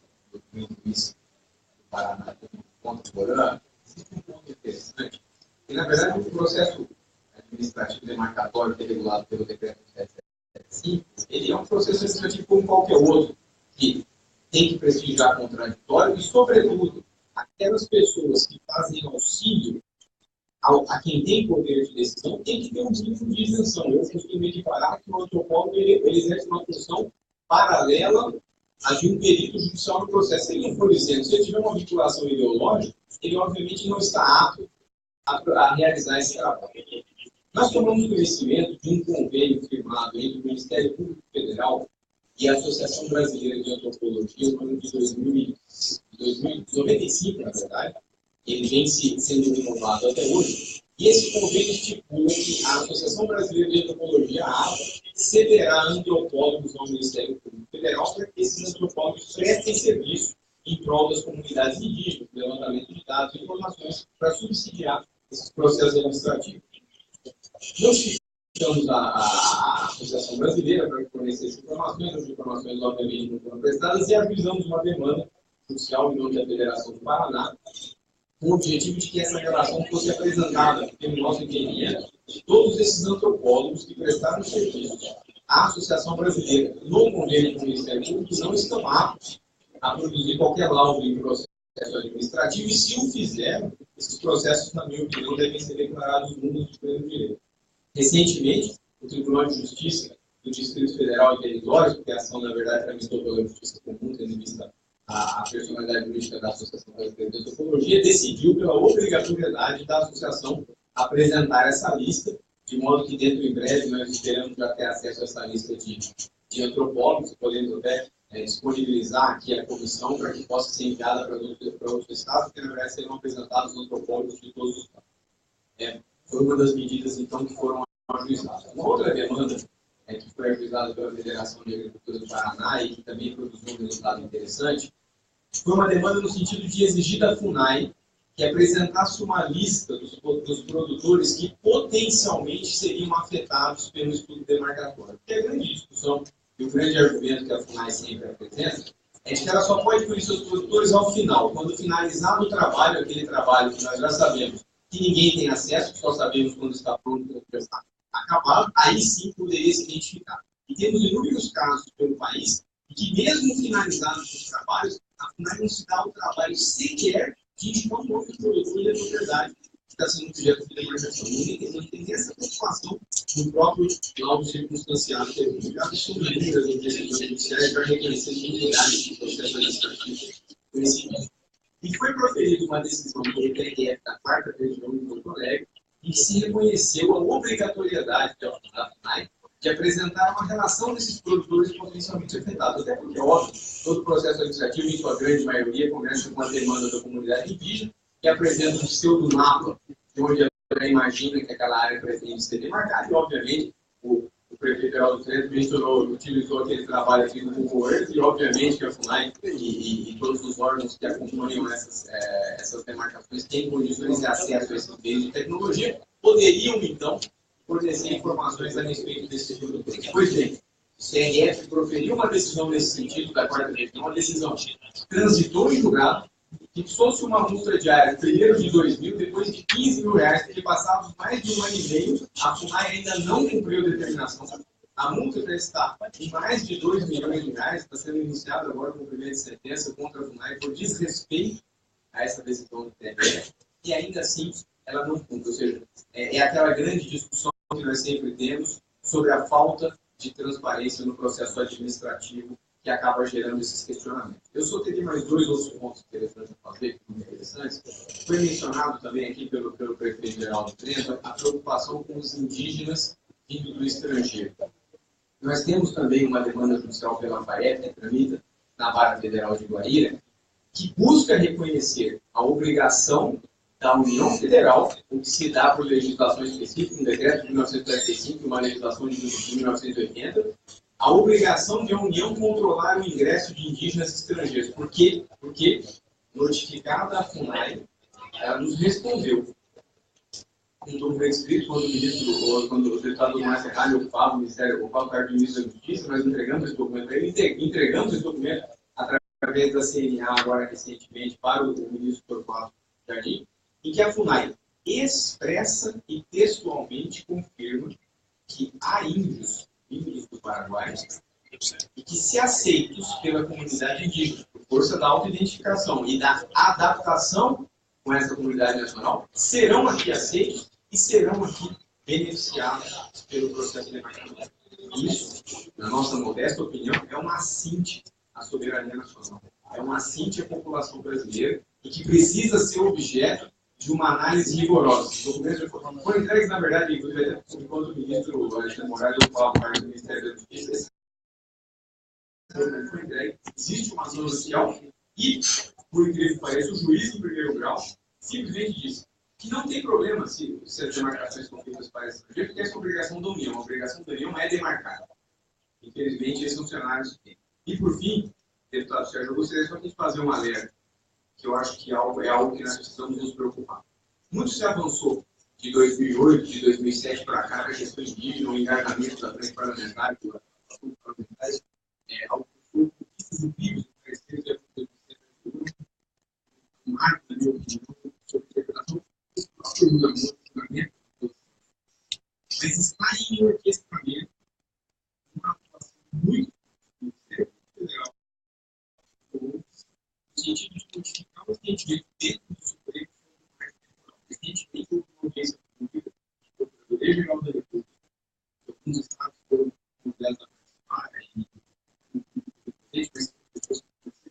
juiz do Paraná contemporâneo, existe um ponto interessante, que na verdade o processo administrativo demarcatório que é regulado pelo decreto 775, ele é um processo administrativo como qualquer outro, que tem que prestigiar contraditório e, sobretudo, aquelas pessoas que fazem auxílio a quem tem poder de decisão tem que ter um tipo de isenção. Eu costumo equiparar que o antropólogo ele exerce uma função paralela a de um perito judicial no processo. Se ele não for isento, se ele tiver uma vinculação ideológica, ele obviamente não está apto a realizar esse trabalho. Nós tomamos conhecimento de um convênio firmado entre o Ministério Público Federal e a Associação Brasileira de Antropologia no ano de 1995, na verdade. Ele vem sendo renovado até hoje. E esse convênio estipula que a Associação Brasileira de Antropologia, a ABA, cederá antropólogos ao Ministério Público Federal para que esses antropólogos prestem serviço em prol das comunidades indígenas, levantamento de dados e informações para subsidiar esses processos administrativos. Notificamos a Associação Brasileira para fornecer essas informações, as informações obviamente não foram prestadas, e avisamos uma demanda judicial em nome da Federação do Paraná, com o objetivo de que essa relação fosse apresentada, porque no nosso entendimento, todos esses antropólogos que prestaram serviços à Associação Brasileira no convênio com o Ministério Público não estão aptos a produzir qualquer laudo em processo administrativo, e se o fizeram, esses processos, na minha opinião, devem ser declarados nulos de pleno direito. Recentemente, o Tribunal de Justiça do Distrito Federal e Territórios, porque a ação, na verdade, tramitou pela Justiça Comum, tendo em vista a personalidade jurídica da Associação Brasileira de Antropologia, decidiu pela obrigatoriedade da associação apresentar essa lista, de modo que dentro em breve nós esperamos já ter acesso a essa lista de de antropólogos, podemos até disponibilizar aqui a comissão para que possa ser enviada para outros estados, porque na verdade serão apresentados antropólogos de todos os estados. Foi uma das medidas, então, que foram ajuizadas. Uma outra demanda que foi ajuizada pela Federação de Agricultura do Paraná e que também produziu um resultado interessante, foi uma demanda no sentido de exigir da FUNAI que apresentasse uma lista dos produtores que potencialmente seriam afetados pelo estudo demarcatório. Porque a grande discussão e o grande argumento que a FUNAI sempre apresenta é que ela só pode punir seus produtores ao final, quando finalizado o trabalho, aquele trabalho que nós já sabemos que ninguém tem acesso, só sabemos quando está pronto, quando está acabado, aí sim poderia se identificar. E temos inúmeros casos pelo país em que, mesmo finalizados os trabalhos, a FUNAI não se dá o trabalho sequer de indicar um outro produtor da propriedade que está sendo objeto de demarcação. Não tem essa preocupação no próprio laudo circunstanciado que é publicado sobre as decisões judiciais para reconhecer unidade do processo administrativo conhecido. E foi proferida uma decisão do TRF da 4ª Região de Porto Alegre em que se reconheceu a obrigatoriedade da FUNAI de apresentar uma relação desses produtores potencialmente afetados. Até porque, óbvio, todo processo administrativo, em sua grande maioria, começa com a demanda da comunidade indígena, que apresenta um pseudo-mapa de onde ela imagina que aquela área pretende ser demarcada, e, obviamente, o prefeito Heraldo Trento utilizou aquele trabalho aqui no Google Earth, e, obviamente, que a FUNAI e todos os órgãos que acompanham essas demarcações têm condições de acesso a esses meios de tecnologia, poderiam, então, fornecer informações a respeito desse produto. Pois bem, o CRF proferiu uma decisão nesse sentido, da 4ª Região, uma decisão que transitou em julgado, fixou-se uma multa diária primeiro de 2.000, depois de 15 mil reais, porque passados mais de 1 ano e meio, a FUNAI ainda não cumpriu a determinação. A multa já está em mais de 2 milhões de reais, está sendo iniciada agora com cumprimento de sentença contra a FUNAI por desrespeito a essa decisão do TRF, e ainda assim ela não cumpre. Ou seja, é aquela grande discussão que nós sempre temos sobre a falta de transparência no processo administrativo que acaba gerando esses questionamentos. Eu só teria mais 2 outros pontos interessantes a fazer, muito interessantes. Foi mencionado também aqui pelo prefeito Geraldo Trento a preocupação com os indígenas vindo do estrangeiro. Nós temos também uma demanda judicial pela FAEP, que tramita na Vara Federal de Guaíra, que busca reconhecer a obrigação da União Federal, o que se dá por legislação específica, um decreto de 1945 e uma legislação de 1980, a obrigação de a União controlar o ingresso de indígenas estrangeiros. Por quê? Porque, notificada a FUNAI, ela nos respondeu um documento escrito quando o deputado Márcio Erralho ocupava o Ministério, ocupava o cargo de Ministro da Justiça, nós entregamos esse documento para ele, entregamos esse documento através da CNA, agora recentemente, para o ministro Torquato Jardim, em que a FUNAI expressa e textualmente confirma que há índios do Paraguai e que, se aceitos pela comunidade indígena, por força da autoidentificação e da adaptação com essa comunidade nacional, serão aqui aceitos e serão aqui beneficiados pelo processo de demarcação. Isso, na nossa modesta opinião, é uma assinte à soberania nacional. É uma assinte à população brasileira e que precisa ser objeto de uma análise rigorosa. Os documentos foram entregues, na verdade, inclusive, enquanto o ministro Alexandre Moraes ocupava o cargo do Ministério da Justiça. Foi entregue. Existe uma ação judicial e, por incrível que pareça, o juiz, em primeiro grau, simplesmente disse que não tem problema se as demarcações são feitas para estrangeiro, porque essa é a obrigação da União. A obrigação da União é demarcar. Infelizmente, esse é um cenário que tem. E, por fim, deputado Sérgio, eu gostaria só de fazer um alerta, que eu acho que é algo que nós precisamos nos preocupar. Muito se avançou de 2008, de 2007 para cá, a questão indígena, o engajamento da frente parlamentar, algo incrível, marco, na minha opinião, sobre interpretação mas está em orquestramento uma atuação muito legal no sentido de modificar o entendimento dentro do Supremo recentemente houve uma audiência pública do Procurador-Geral da República, alguns estados foram convidados a participar e pessoas que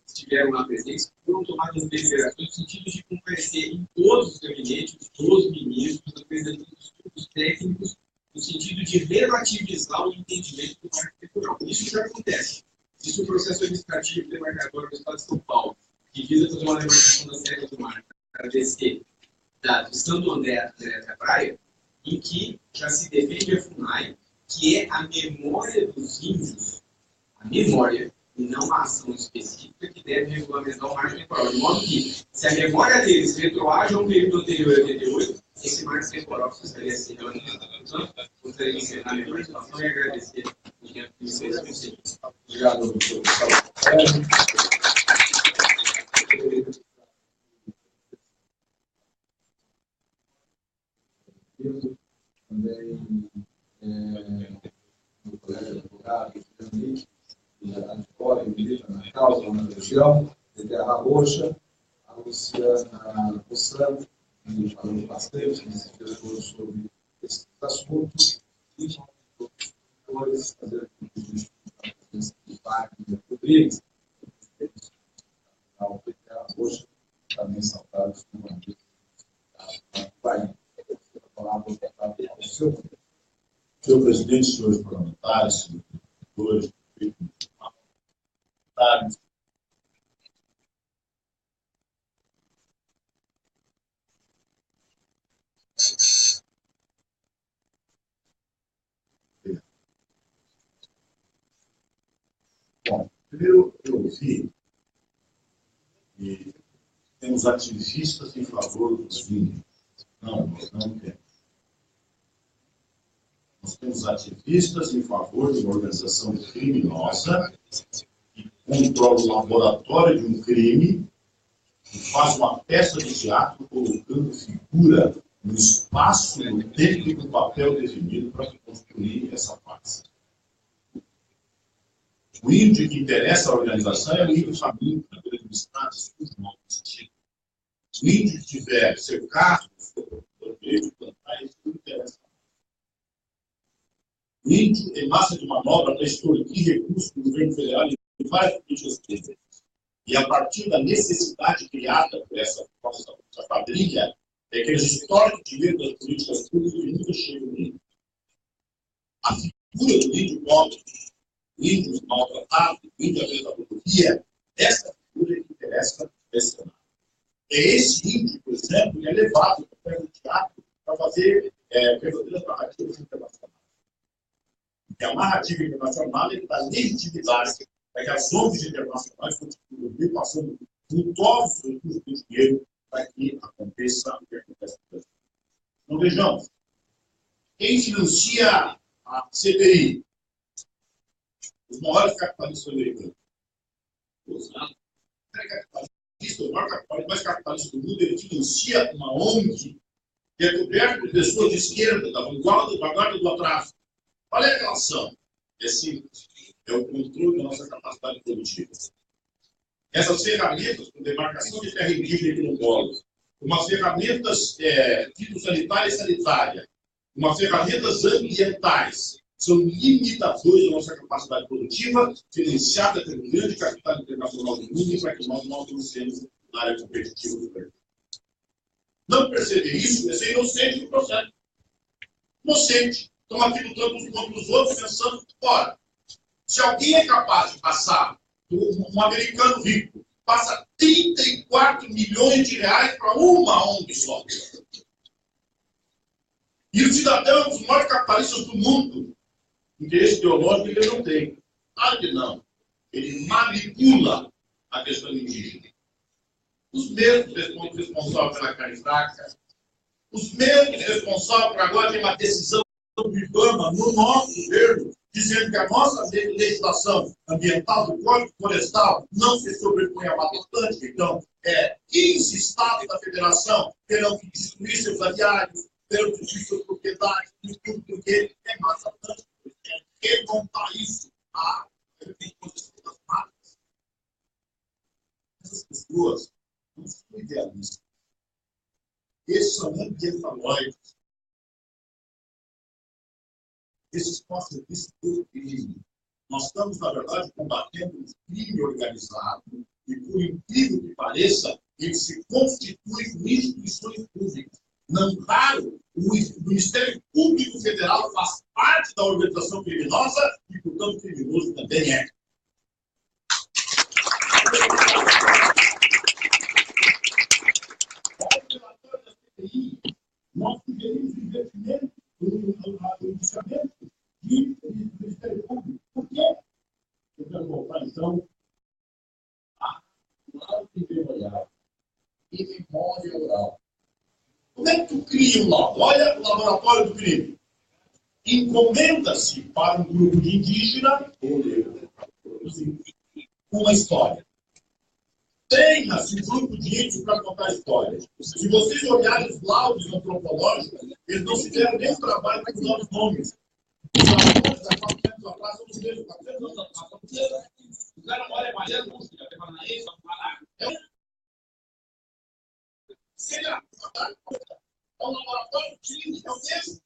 estiveram lá presentes foram tomadas deliberações no sentido de comparecer em todos os gabinetes dos ministros, apresentando estudos técnicos no sentido de relativizar o entendimento do marco temporal. Isso já acontece. Existe um processo administrativo demarcatório do Estado de São Paulo, que visa fazer uma demarcação da Serra do Mar para descer de Santo André até a praia, em que já se defende a FUNAI, que é a memória dos índios, a memória, e não a ação específica que deve regulamentar o marco temporal. De modo que, se a memória deles retroage a um período anterior a 88, esse marco temporal precisaria ser regulamentado. Portanto, gostaria de encerrar a minha participação e agradecer o tempo que vocês concederam. Obrigado, doutor. Também no colégio de advogados, a Nicole milita na causa, na região, de Terra Roxa, a Luciana Rossano, que falou bastante nesse diretor sobre esses assuntos, e os professores, fazer a presença do Wagner Rodrigues, a Terra Roxa, também saudados do Bandido da Bahia. Senhor presidente, senhores parlamentares, senhores diretores, parlamentares, bom, primeiro eu ouvi que temos ativistas em favor dos índios. Não, nós não temos. Nós temos ativistas em favor de uma organização criminosa que controla o laboratório de um crime e faz uma peça de teatro colocando figura no espaço, no tempo e no papel definido para construir essa farsa. O índio que interessa a organização é o índio faminto, na beira do estado, cujo nome existia. Se o índio tiver seu carro, seu direito de plantar, isso não interessa. O índio é massa de manobra para extorquir recursos do governo federal em várias políticas públicas. E a partir da necessidade criada por essa quadrilha, é que eles extorquem dinheiro das políticas públicas e nunca chegam no índio. A figura do índio pobre, o índio maltratado, o índio apresentador, essa figura que interessa esse cenário. É esse índio, por exemplo, que é levado para o teatro para fazer verdadeiras narrativas internacionais. Porque a narrativa internacional é da legitimidade para que as ONGs internacionais continuem passando por todos os recursos do dinheiro para que aconteça o que acontece no Brasil. Então, vejamos. Quem financia a CPI? Os maiores capitalistas americanos. O maior capitalista, mais capitalista do mundo, ele financia uma ONG que é coberta por pessoas de esquerda, da vanguarda do atraso. Qual é a relação? É simples. É o controle da nossa capacidade produtiva. Essas ferramentas, com demarcação de terra indígena e quilombola, umas ferramentas fitossanitária e sanitária, umas ferramentas ambientais, são limitadores da nossa capacidade produtiva, financiada pelo grande capital internacional do mundo, para que nós não avancemos na área competitiva do mercado. Não perceber isso é ser inocente do processo. Inocente. Estão aqui lutando uns contra os outros, pensando, ora, se alguém é capaz de passar, um americano rico, passa 34 milhões de reais para uma ONG só. E o cidadão é um dos maiores capitalistas do mundo. Interesse ideológico ele não tem. Claro que não. Ele manipula a questão indígena. Os mesmos responsáveis pela carne fraca, os mesmos responsáveis por agora ter uma decisão do IBAMA no nosso governo, dizendo que a nossa legislação ambiental do Código Florestal não se sobrepõe à Mata Atlântica. Então, 15 estados da federação terão que destruir seus aviários, terão que destruir suas propriedades, tudo porque é Mata Atlântica. Remontar isso à reconstrução das matas. Essas pessoas não são idealistas. Esses são ambientaloides. Esses estão a serviço do crime. Nós estamos, na verdade, combatendo o crime organizado e, por incrível que pareça, ele se constitui com instituições públicas. Não raro, o o Ministério Público Federal faz parte da organização criminosa e, portanto, criminoso também é. Nós sugerimos investimento no indiciamento do Ministério Público. Por quê? Eu quero voltar, então, a laudo memorial e memória oral. Como é que tu cria um laudo? Olha o laboratório do crime. Encomenda-se para um grupo de indígena uma história. Treina-se um grupo de índios para contar histórias. Se vocês olharem os laudos antropológicos, eles não se deram nem o trabalho com os novos nomes. Os autores há 400 anos atrás são os mesmos, 400 anos atrás são os mesmos. O cara olha baiano, não sei, até paranaense, seja, é um laboratório clínico, é o mesmo.